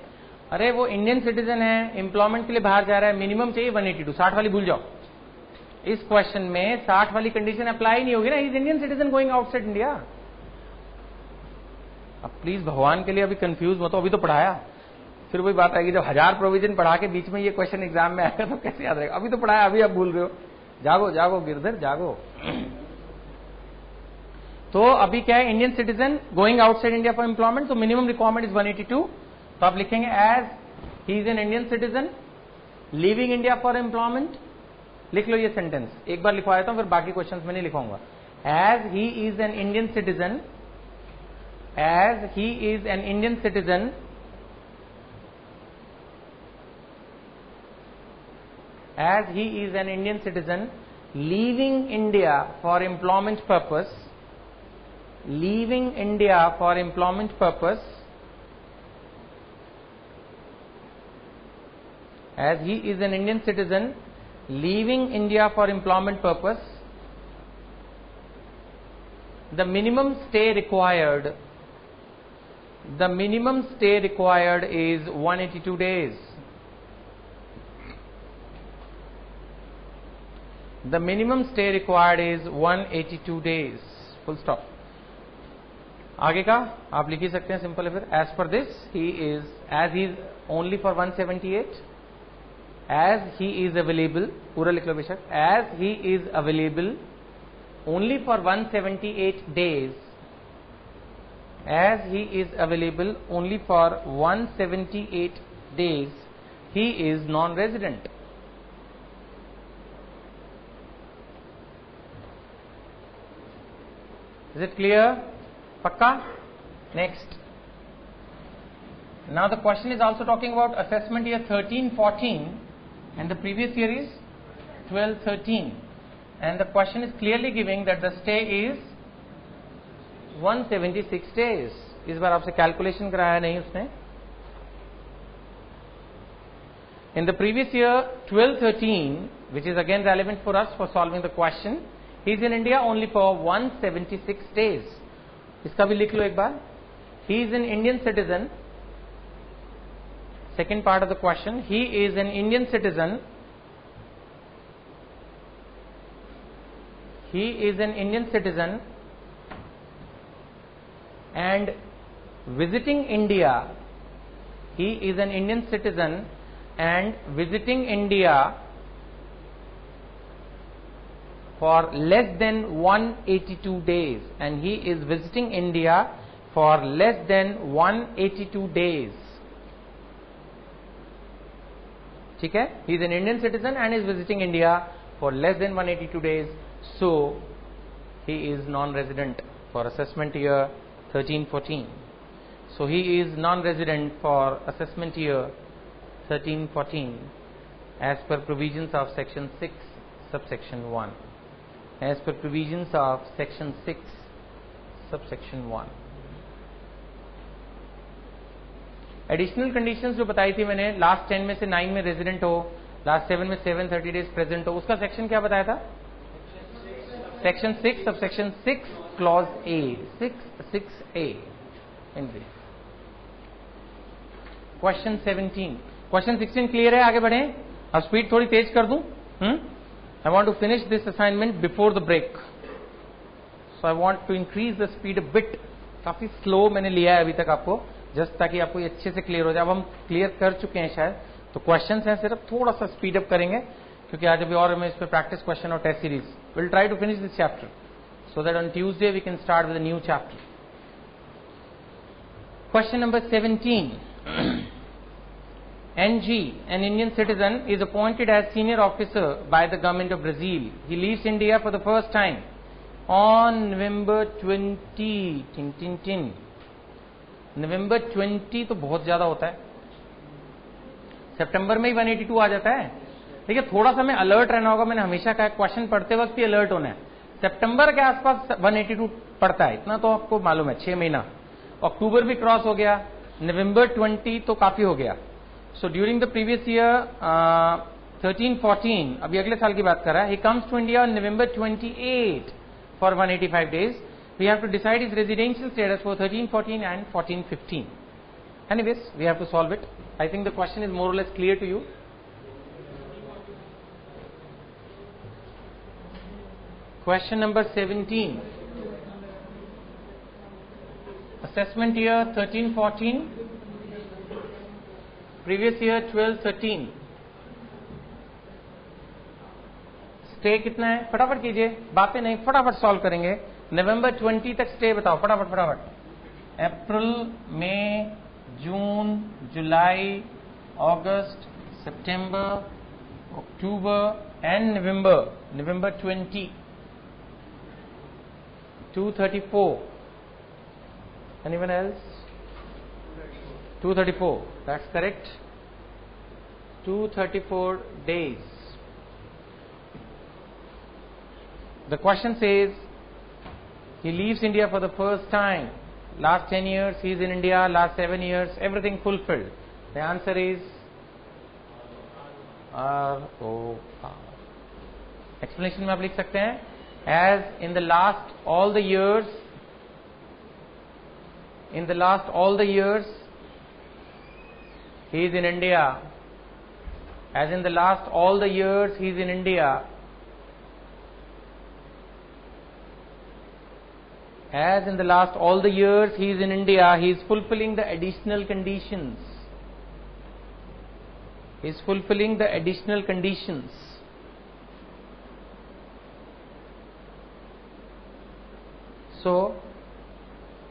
अरे वो इंडियन सिटीजन है, एम्प्लॉयमेंट के लिए बाहर जा रहा है, मिनिमम चाहिए 182, 60 वाली भूल जाओ। इस क्वेश्चन में 60 वाली कंडीशन अप्लाई नहीं होगी ना, is Indian citizen going outside India. अब प्लीज भगवान के लिए अभी कंफ्यूज मत हो, अभी तो पढ़ाया, फिर वही बात आएगी जब 1000 प्रोविजन पढ़ा के बीच में ये क्वेश्चन एग्जाम में आएगा तो कैसे याद रहेगा? अभी तो पढ़ाया, अभी आप भूल रहे हो। जागो जागो गिरधर जागो। तो अभी क्या है, Indian citizen going outside India for employment, तो मिनिमम रिक्वायरमेंट इज 182। तो आप लिखेंगे as he is an Indian citizen leaving India for employment. लिख लो ये सेंटेंस, एक बार लिखवा देता हूं, फिर बाकी क्वेश्चंस में नहीं लिखूंगा। As he is an Indian citizen, as he is an Indian citizen as he is an Indian citizen leaving India for employment purpose, leaving India for employment purpose, as he is an Indian citizen leaving India for employment purpose, the minimum stay required, the minimum stay required is 182 days. The minimum stay required is 182 days. Full stop. आगे का आप लिख ही सकते हैं simple है फिर। As per this, he is only for 178, as he is available, पूरा लिख लो बेशक, as he is available only for 178 days, as he is available only for 178 days, he is non-resident. Is it clear? Pakka? Next. Now the question is also talking about assessment year 13-14 and the previous year is 12-13, and the question is clearly giving that the stay is 176 days. इस बार आपसे calculation कराया नहीं उसने। In the previous year 12-13, which is again relevant for us for solving the question, he is in India only for 176 days. इसका भी लिख लो एक बार। He is an Indian citizen. Second part of the question, he is an Indian citizen. He is an Indian citizen and visiting India. He is an Indian citizen and visiting India for less than 182 days, and he is visiting India for less than 182 days. ठीक है, he is an Indian citizen and is visiting India for less than 182 days, so he is non-resident for assessment year 13-14. So he is non-resident for assessment year 13-14 as per provisions of section 6 subsection 1. As per provisions of section 6 subsection 1. Additional conditions जो बताई थी मैंने, last 10 में से 9 में resident हो, last 7 में 730 days present हो, उसका सेक्शन क्या बताया था? Section 6 subsection 6 clause A, 6A। Question 17, question 16 clear है? आगे बढ़े, अब स्पीड थोड़ी तेज कर दूं। I want to finish this assignment before the break, so I want to increase the speed a bit. काफी स्लो मैंने लिया है अभी तक आपको, जस्ट ताकि आपको ये अच्छे से क्लियर हो जाए। अब हम क्लियर कर चुके हैं शायद, तो क्वेश्चंस हैं सिर्फ थोड़ा सा स्पीड अप करेंगे, क्योंकि आज अभी और हमें इस पे प्रैक्टिस क्वेश्चन और test series. Will try to finish this chapter so that on Tuesday we can start with a new chapter. Question number 17। NG, an Indian citizen, is appointed as senior officer by the government of Brazil. He leaves India for the first time on November 20. November 20 तो बहुत ज्यादा होता है, सितंबर में ही 182 आ जाता है। देखिए थोड़ा सा हमें अलर्ट रहना होगा, मैंने हमेशा कहा क्वेश्चन पढ़ते वक्त ही अलर्ट होना है। सितंबर के आसपास 182 पड़ता है, इतना तो आपको मालूम है, 6 महीना। अक्टूबर भी क्रॉस हो गया, नवंबर 20 तो काफी हो गया। So during the previous year 13-14, अभी अगले साल की बात कर रहा है, he comes to India on November 28 for 185 days. We have to decide his residential status for 13-14 and 14-15. Anyways, we have to solve it. I think the question is more or less clear to you. Question number 17. Assessment year 13-14. Previous year 12-13. Stay कितना है? फटाफट कीजिए, बातें नहीं, फटाफट solve करेंगे। नवंबर 20 तक stay बताओ, फटाफट फटाफट। April, May, June, July, August, September, October and November. November 20, 234. Anyone else? 234. That's correct. 234 days. The question says he leaves India for the first time. Last 10 years he is in India, last 7 years everything fulfilled. The answer is ROR. Explanation में आप लिख सकते हैं, as in the last all the years he is in India, as in the last all the years he is in India, as in the last all the years he is in India, he is fulfilling the additional conditions. He is fulfilling the additional conditions. So,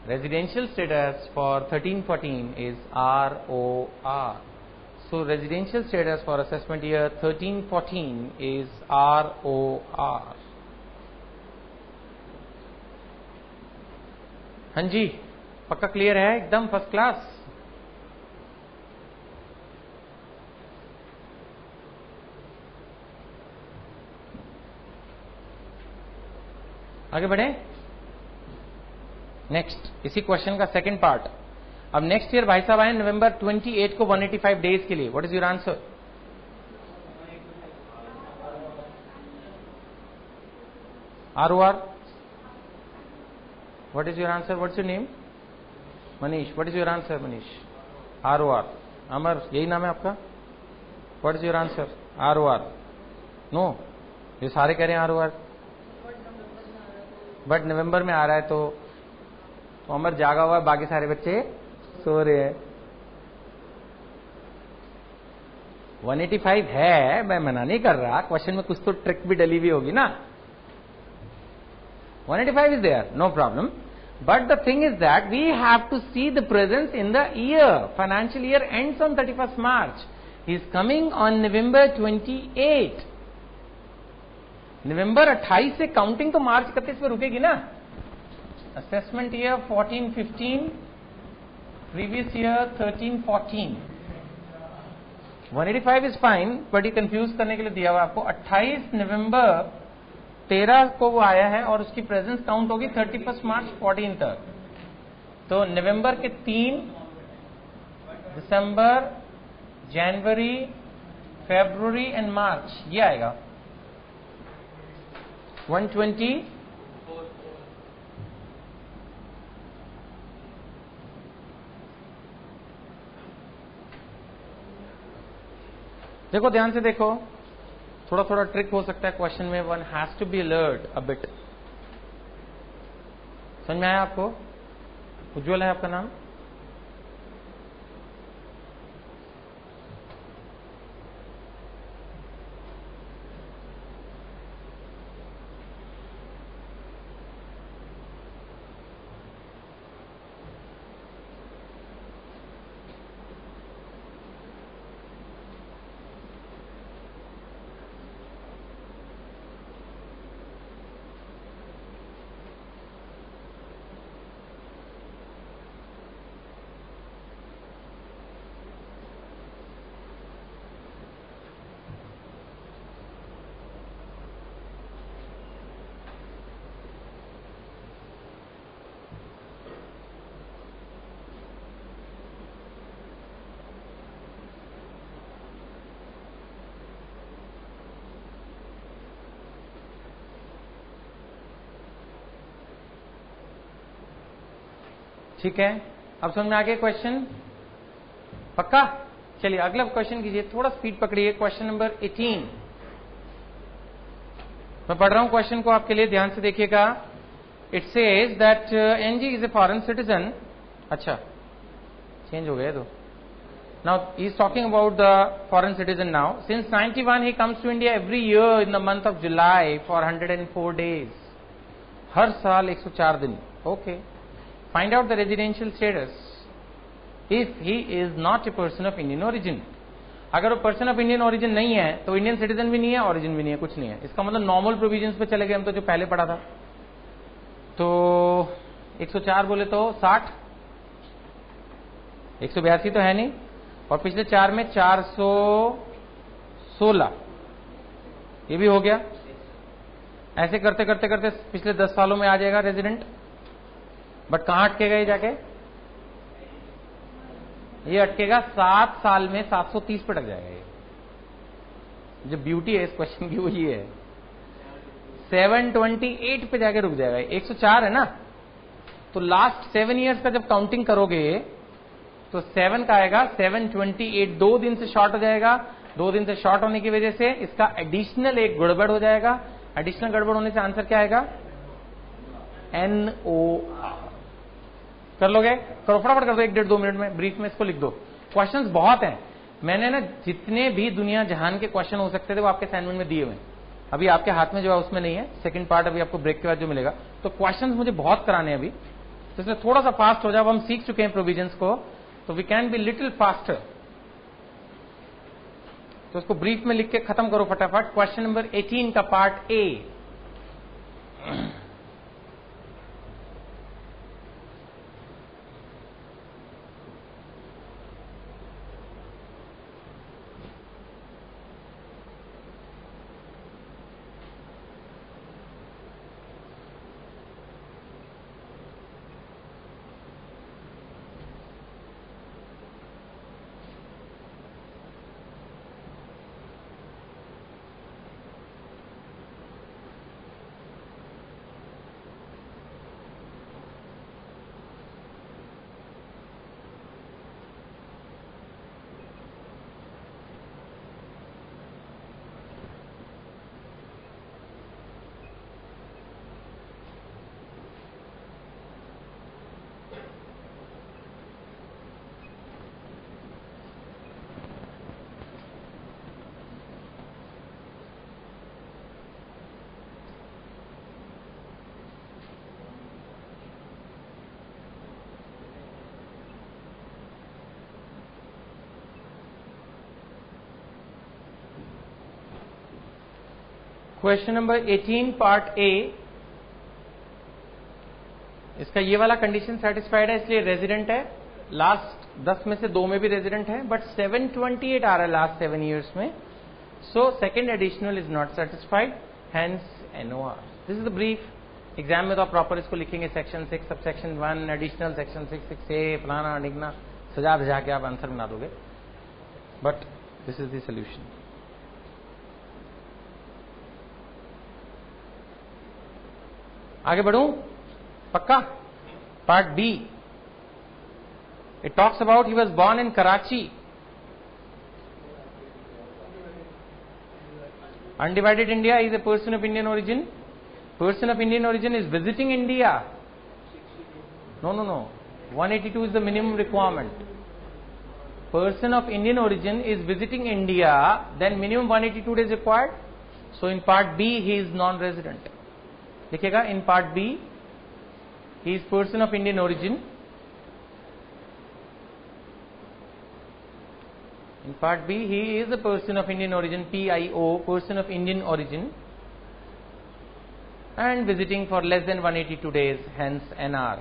residential status for 1314 is ROR. So, residential status for assessment year 1314 is ROR. हाँ जी, पक्का clear है? एकदम first class. आगे बढ़े। Next, इसी question का second part. अब next year भाई साहब आए नवंबर 28 को 185 डेज के लिए। What is your answer? ROR. What is your answer? What's your name? Manish. What is your answer, Manish? ROR. अमर, यही नाम है आपका? What is your answer? ROR. No. ये सारे कह रहे हैं ROR. बट नवंबर में आ रहा है तो अमर जागा हुआ है, बाकी सारे बच्चे सो रहे हैं। 185 है, मैं मना नहीं कर रहा, क्वेश्चन में कुछ तो ट्रिक भी डली हुई होगी ना। 185 is there, no problem. But the thing is that we have to see the presence in the year. Financial year ends on 31st March. He is coming on November 28. नवंबर 28 से counting तो मार्च 31 पे रुकेगी ना। Assessment year 14-15, previous year 13-14। 185 is fine, but ये confuse करने के लिए दिया हुआ आपको। 28 नवंबर 13 को वो आया है और उसकी प्रेजेंस काउंट होगी 31 मार्च 14 तक। तो नवंबर के 3, दिसंबर, जनवरी, फरवरी एंड मार्च, ये आएगा 120। देखो ध्यान से देखो, थोड़ा थोड़ा ट्रिक हो सकता है क्वेश्चन में। One has to be alert a bit. समझ में आया आपको? उज्जवल है आपका नाम? ठीक है, अब समझ में आ गया क्वेश्चन? पक्का? चलिए अगला क्वेश्चन कीजिए, थोड़ा स्पीड पकड़िए। क्वेश्चन नंबर 18 मैं पढ़ रहा हूं क्वेश्चन को आपके लिए, ध्यान से देखिएगा। It says that NG is a foreign citizen. अच्छा, चेंज हो गया तो Now he is talking about the foreign citizen now. Since 91 he comes to India every year in the month of July for 104 days. हर साल 104 दिन. Okay. Find out the residential status. If he is not a person of Indian origin. अगर वो person of Indian origin नहीं है तो Indian citizen भी नहीं है, ओरिजिन भी नहीं है, कुछ नहीं है. इसका मतलब नॉर्मल प्रोविजंस पे चले गए हम तो, जो पहले पढ़ा था. तो 104 बोले तो 60, 182 तो है नहीं, और पिछले 4 में 416 ये भी हो गया. ऐसे करते करते करते पिछले 10 सालों में आ जाएगा रेजिडेंट. बट कहां अटकेगा ये जाके? ये अटकेगा 7 साल में 730 पे अटक जाएगा. ये जो ब्यूटी है इस क्वेश्चन की वो ये है, 728 पे जाके रुक जाएगा. 104 है ना, तो लास्ट 7 ईयर्स का जब काउंटिंग करोगे तो 7 का आएगा 728, 2 दिन से शॉर्ट हो जाएगा. 2 दिन से शॉर्ट होने की वजह से इसका एडिशनल एक गड़बड़ हो जाएगा. एडिशनल गड़बड़ होने से आंसर क्या आएगा? NOR. कर लोगे? करो फटाफट कर दो, 1-1.5-2 मिनट में ब्रीफ में इसको लिख दो. क्वेश्चंस बहुत हैं. मैंने ना जितने भी दुनिया जहान के क्वेश्चन हो सकते थे वो आपके असाइनमेंट में दिए हुए हैं. अभी आपके हाथ में जो है उसमें नहीं है. सेकंड पार्ट अभी आपको ब्रेक के बाद जो मिलेगा. तो क्वेश्चंस मुझे बहुत कराने हैं अभी, तो इसलिए थोड़ा सा फास्ट हो जाओ. हम सीख चुके हैं प्रोविजंस को, तो we can be little faster. तो उसको ब्रीफ में लिख के खत्म करो फटाफट. क्वेश्चन नंबर 18 का part A. Question number 18 part A. इसका ये वाला कंडीशन सेटिस्फाइड है, इसलिए रेजिडेंट है. लास्ट 10 में से 2 में भी रेजिडेंट है, बट 728 आ रहा है लास्ट 7 ईयर्स में. So second additional is not satisfied, hence NOR. This is the brief. Exam में तो आप प्रॉपर इसको लिखेंगे. Section 6 sub section 1 additional, section 6(6)(a) फलाना डिगना सजा धजा के आप आंसर बना दोगे. But this is the solution. आगे बढ़ूं? पक्का? Part B. It talks about he was born in Karachi. Undivided India is a person of Indian origin. Person of Indian origin is visiting India. No no no, 182 is the minimum requirement. Person of Indian origin is visiting India, then minimum 182 days required. So in part B he is non resident. लिखेगा in part B he is person of Indian origin. In part B he is a person of Indian origin, PIO, person of Indian origin, and visiting for less than 182 days, hence NR.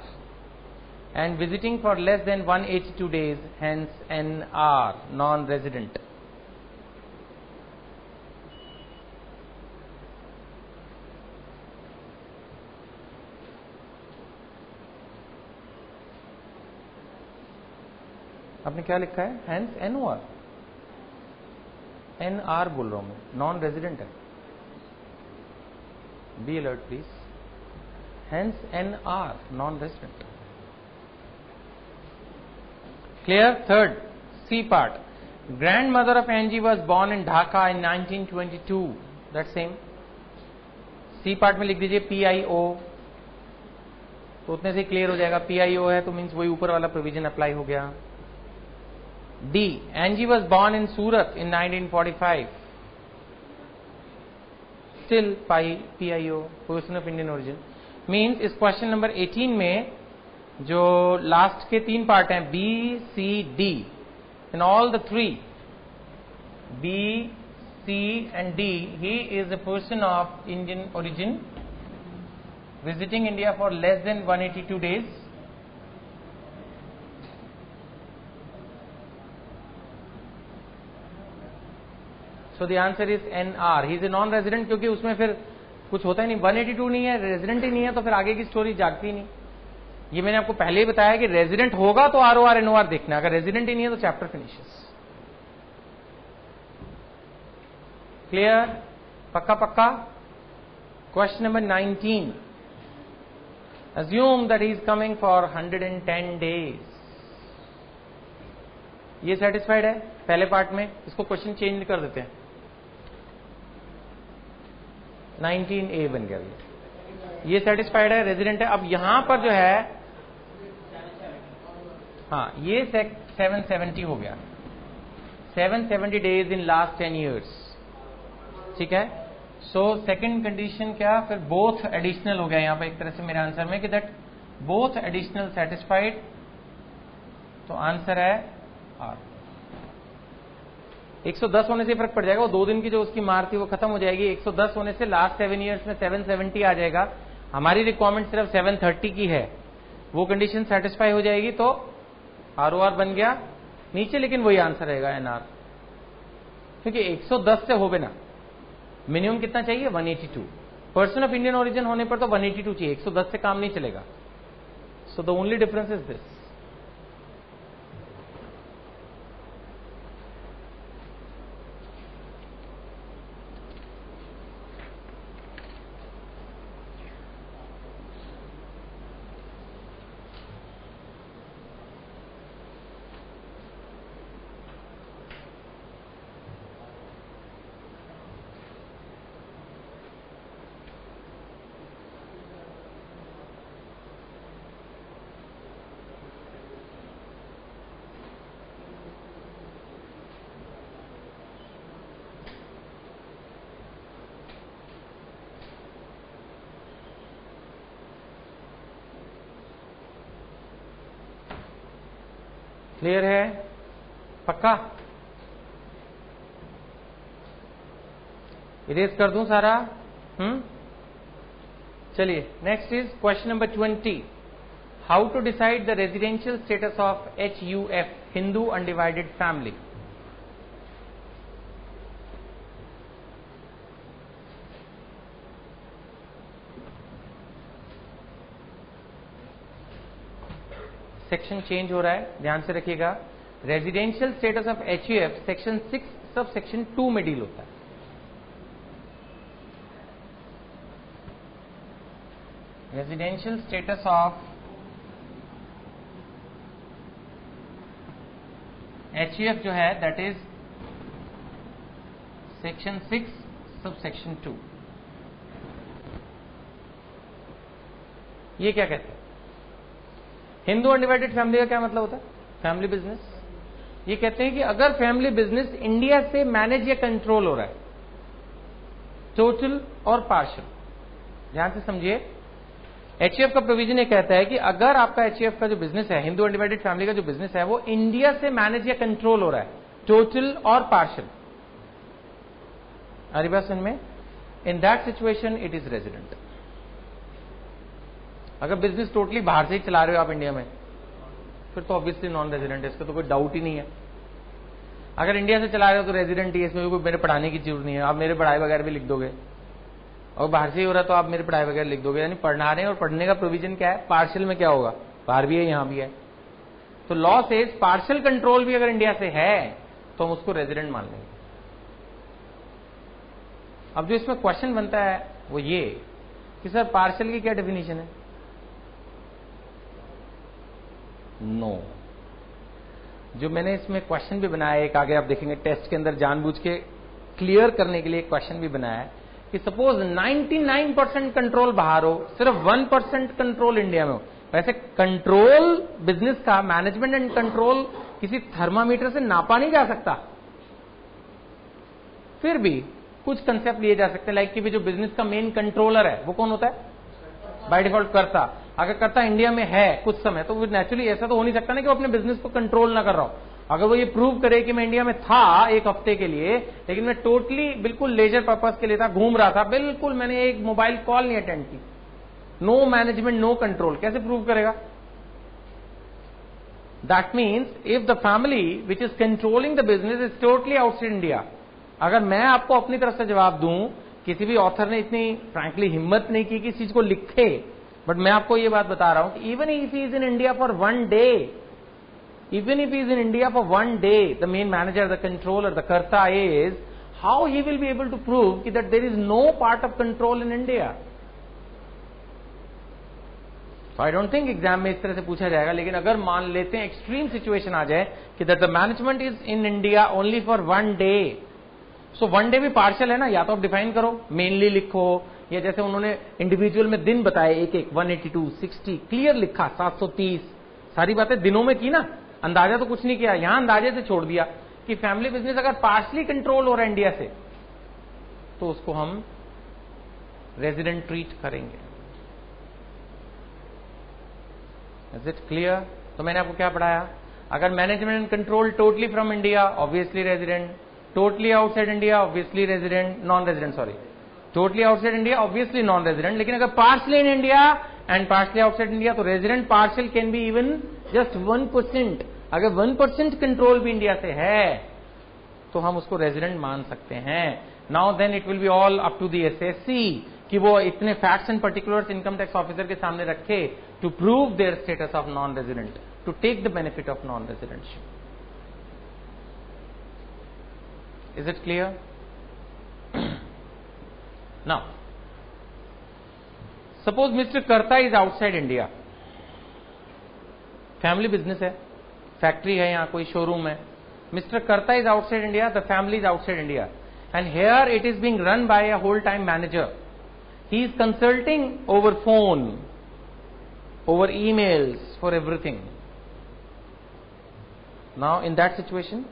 And visiting for less than 182 days, hence NR, non resident. आपने क्या लिखा है? Hence NOR. NR बोल रहा हूं मैं, non resident है. Be alert please. Hence NR, non resident. Clear? Third C part. Grandmother of NG was born in Dhaka in 1922. That same. C part में लिख दीजिए PIO. तो उतने से क्लियर हो जाएगा. PIO है तो मीन्स वही ऊपर वाला प्रोविजन अप्लाई हो गया. D. Angie was born in Surat in 1945. Still PIO, person of Indian origin. Means इस क्वेश्चन नंबर 18 में जो लास्ट के 3 पार्ट हैं B, C, D, in all the 3 B, C and D, he is a person of Indian origin visiting India for less than 182 days. So the answer is NR. He is a non-resident क्योंकि उसमें फिर कुछ होता ही नहीं, 182 नहीं है, resident ही नहीं है, तो फिर आगे की स्टोरी जागती नहीं। ये मैंने आपको पहले ही बताया कि रेजिडेंट होगा तो ROR NOR देखना, अगर रेजिडेंट ही नहीं है तो चैप्टर फिनिशेस। क्लियर? पक्का पक्का? Question number 19। Assume that he is coming for 110 days. ये सेटिस्फाइड है पहले पार्ट में, इसको क्वेश्चन चेंज कर देते हैं। 19A बन गया ये सेटिस्फाइड है, रेजिडेंट है। अब यहां पर जो है, हाँ, ये 770 हो गया, 770 डेज इन लास्ट 10 ईयर्स। ठीक है। सो सेकंड कंडीशन क्या, फिर बोथ एडिशनल हो गया यहां पर एक तरह से मेरे आंसर में कि दैट बोथ एडिशनल सेटिस्फाइड, तो आंसर है आर। 110 होने से फर्क पड़ जाएगा, वो 2 दिन की जो उसकी मार थी वो खत्म हो जाएगी। 110 होने से लास्ट 7 ईयर्स में 770 आ जाएगा। हमारी रिक्वायरमेंट सिर्फ 730 की है, वो कंडीशन सेटिस्फाई हो जाएगी तो ROR बन गया नीचे, लेकिन वही आंसर रहेगा NR, क्योंकि 110 से हो बिना मिनिमम कितना चाहिए, 182। पर्सन ऑफ इंडियन ओरिजिन होने पर तो 182 चाहिए, 110 से काम नहीं चलेगा। So the only difference is this. Clear है? पक्का? इरेज कर दूं सारा? चलिए, next is question number 20। How to decide the residential status of HUF, Hindu undivided family. Section change हो रहा है, ध्यान से रखिएगा। Residential status of HUF section 6 sub section 2 में डील होता है। रेजिडेंशियल स्टेटस ऑफ HUF जो है that is section 6 sub section 2। ये क्या कहते हैं? हिंदू अनडिवाइडेड फैमिली का क्या मतलब होता है? Family business. ये कहते हैं कि अगर फैमिली बिजनेस इंडिया से मैनेज या कंट्रोल हो रहा है, टोटल और पार्शियल, ध्यान से समझिए। HUF का प्रोविजन ये कहता है कि अगर आपका HUF का जो बिजनेस है, हिंदू अनडिवाइडेड फैमिली का जो बिजनेस है, वो इंडिया से मैनेज या कंट्रोल हो रहा है, टोटल और पार्शियल, आ रही बात समझ में? इन that situation it is resident. अगर बिजनेस टोटली बाहर से ही चला रहे हो आप इंडिया में, फिर तो ऑब्वियसली नॉन रेजिडेंट है, इसका तो कोई डाउट ही नहीं है। अगर इंडिया से चला रहे हो तो रेजिडेंट ही है, इसमें भी कोई मेरे पढ़ाने की जरूरत नहीं है, आप मेरे पढ़ाई वगैरह भी लिख दोगे। और बाहर से ही हो रहा है तो आप मेरे पढ़ाई वगैरह लिख दोगे। यानी पढ़ना रहे हैं, और पढ़ने का प्रोविजन क्या है, पार्शियल में क्या होगा, बाहर भी है यहां भी है। तो लॉ से पार्शियल कंट्रोल भी अगर इंडिया से है तो हम उसको रेजिडेंट मान लेंगे। अब जो इसमें क्वेश्चन बनता है वो ये कि सर पार्शियल की क्या डेफिनेशन है? नो। जो मैंने इसमें क्वेश्चन भी बनाया, एक आगे आप देखेंगे टेस्ट के अंदर जानबूझ के क्लियर करने के लिए क्वेश्चन भी बनाया है कि सपोज 99% कंट्रोल बाहर हो, सिर्फ 1% कंट्रोल इंडिया में हो। वैसे कंट्रोल बिजनेस का, मैनेजमेंट एंड कंट्रोल किसी थर्मामीटर से नापा नहीं जा सकता, फिर भी कुछ कंसेप्ट लिए जा सकते हैं, लाइक कि भी जो बिजनेस का मेन कंट्रोलर है वो कौन होता है? बाय डिफॉल्ट कर्ता। अगर कर्ता इंडिया में है कुछ समय, तो नेचुरली ऐसा तो हो नहीं सकता ना कि वो अपने बिजनेस को कंट्रोल ना कर रहा हो। अगर वो ये प्रूव करे कि मैं इंडिया में था एक हफ्ते के लिए, लेकिन मैं टोटली बिल्कुल लेजर पर्पस के लिए था, घूम रहा था, बिल्कुल मैंने एक मोबाइल कॉल नहीं अटेंड की, नो मैनेजमेंट नो कंट्रोल, कैसे प्रूव करेगा? That means if the family which is controlling the business is totally outside India. अगर मैं आपको अपनी तरफ से जवाब दूं, किसी भी ऑथर ने इतनी फ्रैंकली हिम्मत नहीं की कि इस चीज को लिखे, बट मैं आपको ये बात बता रहा हूं कि even if he is in India for one day, even if he is in India for one day, the main manager, the controller, the karta is, how he will be able to prove that there is no part of control in India? So I don't think exam में इस तरह से पूछा जाएगा, लेकिन अगर मान लेते हैं एक्सट्रीम सिचुएशन आ जाए कि that the management is in India only for one day, so one day भी पार्शियल है ना, या तो आप डिफाइन करो, मेनली लिखो, या जैसे उन्होंने इंडिविजुअल में दिन बताए एक एक 182, 60 क्लियर लिखा, 730 सारी बातें दिनों में की ना, अंदाजा तो कुछ नहीं किया, यहां अंदाजे से छोड़ दिया कि फैमिली बिजनेस अगर पार्शली कंट्रोल हो रहा है इंडिया से, तो उसको हम रेजिडेंट ट्रीट करेंगे। Is it clear? तो मैंने आपको क्या पढ़ाया? अगर management and control totally from India, obviously resident, totally outside India, obviously resident, non resident, sorry, totally outside India, obviously non resident, लेकिन अगर partially in India and partially outside India, तो resident partial can be even just 1%। अगर 1% control भी India से है तो हम उसको रेजिडेंट मान सकते हैं। Now then it will be all up to the SSC कि वो इतने facts and particulars income tax officer के सामने रखे to prove their status of non resident, to take the benefit of non residentship. Is it clear? Now suppose mister Karta is outside India, family business है, factory है, यहां कोई showroom है, mister Karta is outside India, the family is outside India, and here it is being run by a whole time manager, he is consulting over phone, over emails for everything. Now in that situation,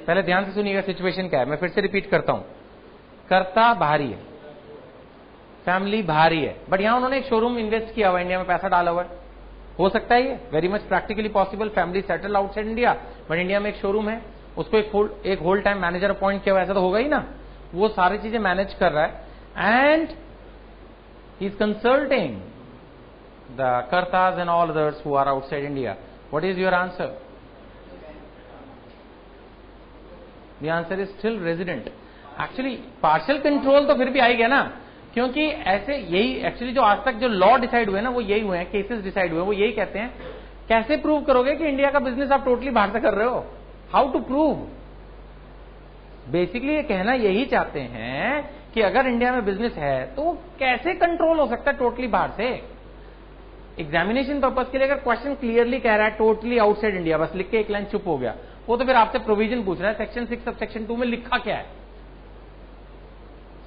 पहले ध्यान से सुनिएगा situation क्या है, मैं फिर से repeat करता हूं। कर्ता बाहरी है, फैमिली बाहरी है, बट यहां उन्होंने एक शोरूम इन्वेस्ट किया हुआ, इंडिया में पैसा डाला हुआ है, हो सकता है ये very much practically possible, family settle outside India, but India में एक शोरूम है, उसको एक होल टाइम मैनेजर अपॉइंट किया हुआ, ऐसा तो होगा ही ना, वो सारी चीजें मैनेज कर रहा है, and he is consulting the Kartas and all others who are outside India. What is your answer? The answer is still resident. Actually partial control तो फिर भी आएगा ना, क्योंकि ऐसे यही एक्चुअली जो आज तक जो लॉ डिसाइड हुए ना वो यही हुए हैं, केसेस डिसाइड हुए वो यही कहते हैं, कैसे प्रूव करोगे कि इंडिया का बिजनेस आप टोटली बाहर से कर रहे हो? How to prove? बेसिकली ये कहना यही चाहते हैं कि अगर इंडिया में बिजनेस है तो कैसे कंट्रोल हो सकता है टोटली बाहर से? एग्जामिनेशन पर्पज के लिए अगर क्वेश्चन क्लियरली कह रहा है टोटली आउटसाइड इंडिया, बस लिख के एक लाइन चुप हो गया, वो तो फिर आपसे प्रोविजन पूछ रहा है, सेक्शन 6 सब सेक्शन 2 में लिखा क्या है?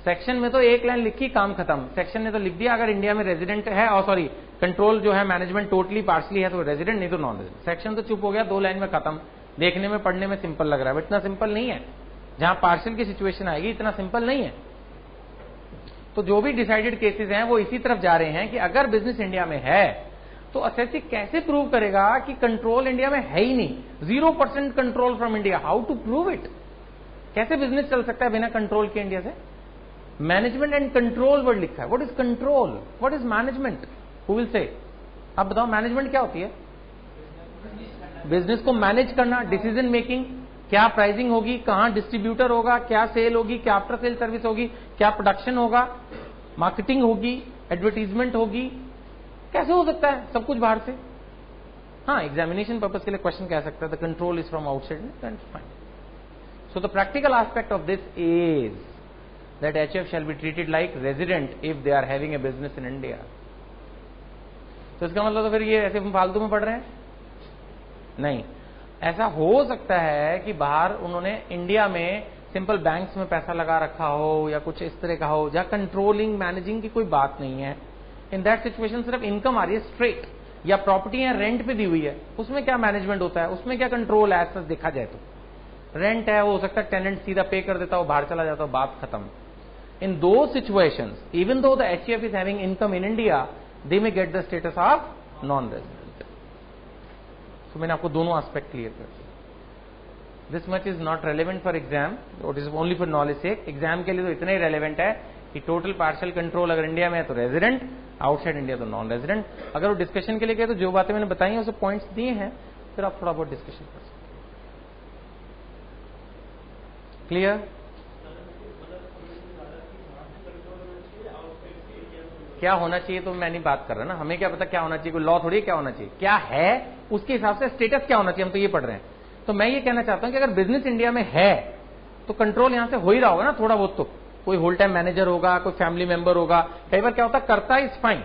सेक्शन में तो एक लाइन लिखी, काम खत्म। सेक्शन ने तो लिख दिया अगर इंडिया में रेजिडेंट है, और सॉरी कंट्रोल जो है मैनेजमेंट टोटली पार्शली है तो रेजिडेंट, नहीं तो नॉन रेजिडेंट। सेक्शन तो चुप हो गया, 2 लाइन में खत्म। देखने में पढ़ने में सिंपल लग रहा है, बट इतना सिंपल नहीं है। जहां पार्शियल की सिचुएशन आएगी इतना सिंपल नहीं है। तो जो भी डिसाइडेड केसेस हैं वो इसी तरफ जा रहे हैं कि अगर बिजनेस इंडिया में है तो एसएससी कैसे प्रूव करेगा कि कंट्रोल इंडिया में है ही नहीं, 0% control from India, how to prove it? कैसे बिजनेस चल सकता है बिना कंट्रोल के इंडिया से? मैनेजमेंट एंड कंट्रोल वर्ड लिखा है। What is control, what is management? Who will say? आप बताओ मैनेजमेंट क्या होती है? बिजनेस को मैनेज करना, डिसीजन मेकिंग, क्या प्राइसिंग होगी, कहां डिस्ट्रीब्यूटर होगा, क्या सेल होगी, क्या आफ्टर सेल सर्विस होगी, क्या प्रोडक्शन होगा, मार्केटिंग होगी, एडवर्टीजमेंट होगी, कैसे हो सकता है सब कुछ बाहर से? हाँ, एग्जामिनेशन पर्पज के लिए क्वेश्चन कह सकता है the control is from outside, that's fine. So the practical aspect of this is that HF shall be treated like resident if they are having a business in India. तो इसका मतलब तो फिर ये ऐसे फालतू में पढ़ रहे हैं? नहीं, ऐसा हो सकता है कि बाहर उन्होंने इंडिया में सिंपल बैंक्स में पैसा लगा रखा हो या कुछ इस तरह का हो जहां कंट्रोलिंग मैनेजिंग की कोई बात नहीं है। इन दैट सिचुएशन सिर्फ इनकम आ रही है स्ट्रेट, या प्रॉपर्टी या रेंट पे दी हुई है, उसमें क्या मैनेजमेंट होता है, उसमें क्या कंट्रोल है? ऐसा देखा जाए तो रेंट है, वो हो सकता है टेनेंट सीधा पे कर देता हो, बाहर चला जाता हो, बात खत्म। इन दो situations even though the HUF is having income in India, they may get the status of non resident. तो मैंने आपको दोनों एस्पेक्ट क्लियर कर दिया। This much is not relevant for exam, it is only for knowledge sake. Exam के लिए तो इतना ही रेलेवेंट है कि टोटल पार्शियल कंट्रोल अगर इंडिया में है तो रेजिडेंट, आउटसाइड इंडिया तो नॉन रेजिडेंट। अगर वो डिस्कशन के लिए गए तो जो बातें मैंने बताई हैं, उसे पॉइंट्स दिए हैं, फिर आप थोड़ा बहुत डिस्कशन कर सकते हैं। क्लियर? क्या होना चाहिए तो मैं नहीं बात कर रहा ना, हमें क्या पता क्या होना चाहिए, कोई लॉ थोड़ी क्या होना चाहिए, क्या है उसके हिसाब से स्टेटस क्या होना चाहिए, हम तो ये पढ़ रहे हैं। तो मैं ये कहना चाहता हूं कि अगर बिजनेस इंडिया में है तो कंट्रोल यहां से हो ही रहा होगा ना थोड़ा बहुत, तो कोई होल टाइम मैनेजर होगा, कोई फैमिली मेंबर होगा। कई बार क्या होता है, करता इज फाइन,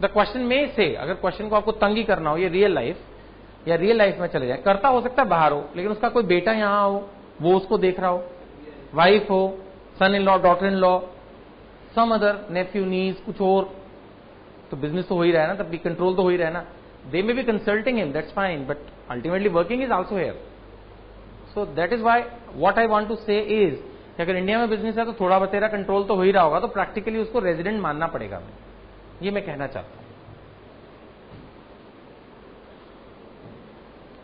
द क्वेश्चन में से, अगर क्वेश्चन को आपको तंग ही करना हो, ये रियल लाइफ या रियल लाइफ में चले जाए, करता हो सकता है बाहर हो, लेकिन उसका कोई बेटा यहां हो, वो उसको देख रहा हो, वाइफ हो, son in law, daughter in law, some other nephew niece, कुछ और, तो बिजनेस तो हो ही रहा है ना, तब भी कंट्रोल तो हो ही रहा है ना। They may be consulting him, that's fine, but ultimately working is also here. So that is why what I want to say is कि अगर इंडिया में बिजनेस है तो थोड़ा बतेरा कंट्रोल तो हो ही रहा होगा, तो प्रैक्टिकली उसको रेजिडेंट मानना पड़ेगा, ये मैं कहना चाहता हूं।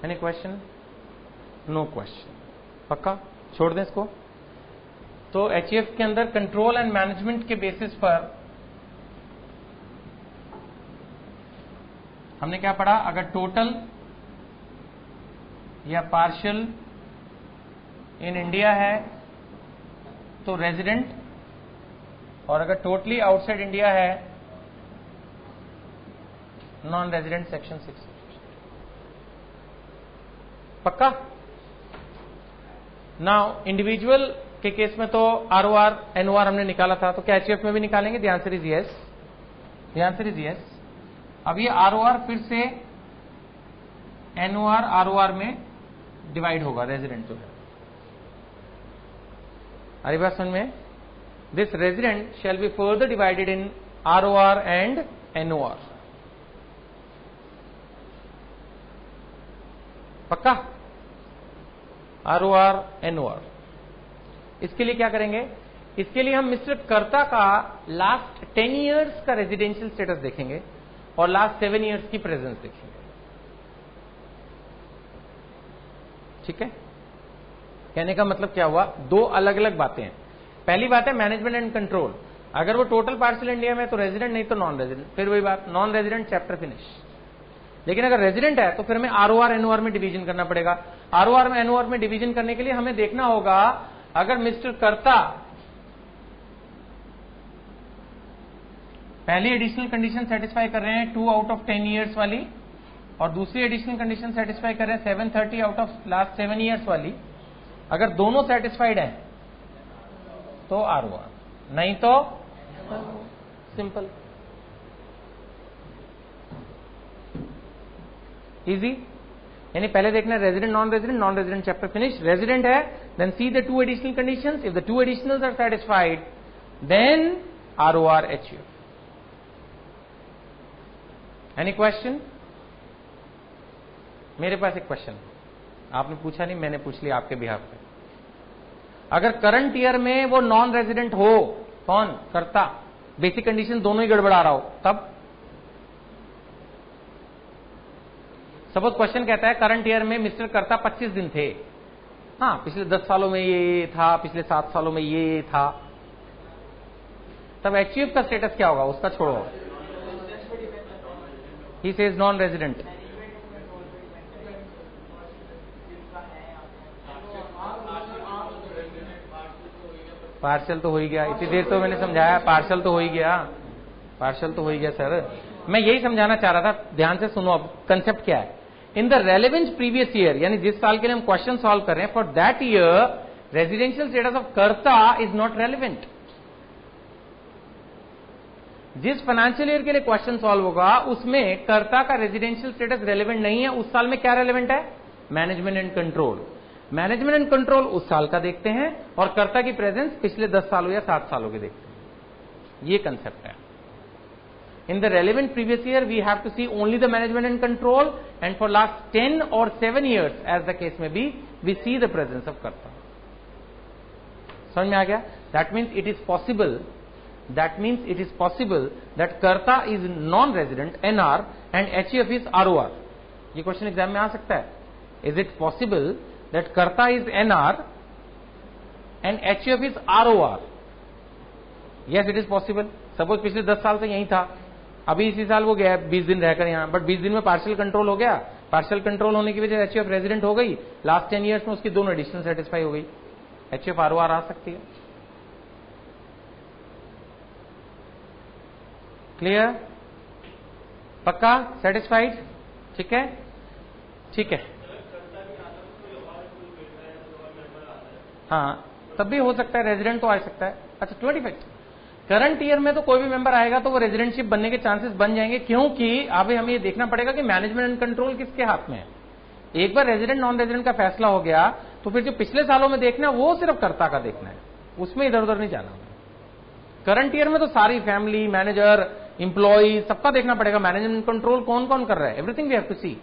Any question? नो क्वेश्चन, पक्का छोड़ दें इसको। तो एचईएफ के अंदर कंट्रोल एंड मैनेजमेंट के बेसिस पर हमने क्या पढ़ा, अगर टोटल या पार्शियल इन इंडिया है तो रेजिडेंट, और अगर टोटली आउटसाइड इंडिया है नॉन रेजिडेंट, सेक्शन 6। पक्का? नाउ इंडिविजुअल के केस में तो आरओआर एनओआर हमने निकाला था, तो क्या एचईएफ में भी निकालेंगे? The answer is yes, the answer is yes. अब ये आरओआर फिर से एनओआर आरओआर में डिवाइड होगा, रेजिडेंट जो है। अरे बात समझ में? This resident shall be further divided in ROR and NOR. पक्का? ROR NOR. इसके लिए क्या करेंगे? इसके लिए हम मिस्टर कर्ता का लास्ट 10 इयर्स का रेजिडेंशियल स्टेटस देखेंगे और लास्ट 7 इयर्स की प्रेजेंस देखेंगे। ठीक है? कहने का मतलब क्या हुआ, दो अलग अलग बातें हैं। पहली बात है मैनेजमेंट एंड कंट्रोल, अगर वो टोटल पार्शियल इंडिया में तो रेजिडेंट, नहीं तो नॉन रेजिडेंट, फिर वही बात, नॉन रेजिडेंट चैप्टर फिनिश। लेकिन अगर रेजिडेंट है तो फिर हमें आरओआर एनओआर में डिवीजन करना पड़ेगा। आरओआर में एनओआर में डिवीजन करने के लिए हमें देखना होगा, अगर मिस्टर कर्ता पहली एडिशनल कंडीशन सेटिस्फाई कर रहे हैं 2 आउट ऑफ 10 इयर्स वाली, और दूसरी एडिशनल कंडीशन सेटिस्फाई कर रहे हैं 730 आउट ऑफ लास्ट 7 इयर्स वाली, अगर दोनों सेटिस्फाइड हैं तो आरओआर, नहीं तो सिंपल, इजी। यानी पहले देखना resident non resident, non resident chapter finish, resident है then see the 2 additional conditions, if the 2 additionals are satisfied then ROR HUF. Any question? मेरे पास एक क्वेश्चन, आपने पूछा नहीं, मैंने पूछ लिया आपके बिहाफ पे। अगर करंट ईयर में वो नॉन रेजिडेंट हो, कौन? कर्ता, बेसिक कंडीशन दोनों ही गड़बड़ा रहा हो, तब सपोज क्वेश्चन कहता है करंट ईयर में मिस्टर कर्ता 25 दिन थे, हाँ पिछले 10 सालों में ये था, पिछले 7 सालों में ये था, तब एचयूएफ का स्टेटस क्या होगा? उसका छोड़ो, he says non resident. Partial तो हो ही गया, इतनी देर तो मैंने समझाया, पार्शल तो हो ही गया, पार्शल तो हो ही गया सर। मैं यही समझाना चाह रहा था, ध्यान से सुनो। अब कंसेप्ट क्या है, in the relevant previous year, यानी जिस साल के लिए हम क्वेश्चन सॉल्व कर रहे हैं, for that year residential status of कर्ता इज नॉट रेलिवेंट। जिस फाइनेंशियल ईयर के लिए क्वेश्चन सॉल्व होगा उसमें कर्ता का रेजिडेंशियल स्टेटस रेलिवेंट नहीं है। उस साल में क्या रेलिवेंट है? Management and control. Management and control उस साल का देखते हैं और कर्ता की प्रेजेंस पिछले 10 सालों या 7 सालों के देखते हैं। ये कंसेप्ट है। In the relevant previous year, we have to see only the management and control, and for last 10 or 7 years, as the case may be, we see the presence of karta. समझ में आ गया? That means it is possible. That means it is possible that karta is non-resident NR and HUF is ROR. ये question exam में आ सकता है. Is it possible that karta is NR and HUF is ROR? Yes, it is possible. Suppose पिछले 10 साल से यही था, अभी इसी साल वो गया 20 दिन रहकर यहां, बट 20 दिन में पार्शियल कंट्रोल हो गया. पार्शियल कंट्रोल होने की वजह से HUF रेजिडेंट हो गई. लास्ट 10 ईयर्स में उसकी दोनों एडिशन सेटिस्फाई हो गई. HUF ROR आ सकती है. क्लियर? पक्का? सेटिस्फाइड? ठीक है, ठीक है. हाँ, तब भी हो सकता है, रेजिडेंट तो आ सकता है. अच्छा, 25 करंट ईयर में तो कोई भी मेंबर आएगा तो वो रेजिडेंटशिप बनने के चांसेस बन जाएंगे, क्योंकि अभी हमें ये देखना पड़ेगा कि मैनेजमेंट एंड कंट्रोल किसके हाथ में है. एक बार रेजिडेंट नॉन रेजिडेंट का फैसला हो गया तो फिर जो पिछले सालों में देखना है वो सिर्फ कर्ता का देखना है, उसमें इधर उधर नहीं जाना. करंट ईयर में तो सारी फैमिली, मैनेजर, इंप्लॉई सबका देखना पड़ेगा. मैनेजमेंट कंट्रोल कौन कौन कर रहा है, everything we have to see.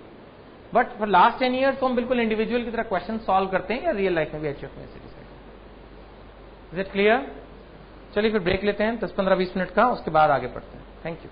But for last 10 years तो हम बिल्कुल इंडिविजुअल की तरह क्वेश्चन सॉल्व करते हैं, या रियल लाइफ में भी HUF में. Is it clear? चलिए फिर ब्रेक लेते हैं 10-15-20 मिनट का, उसके बाद आगे बढ़ते हैं. Thank you.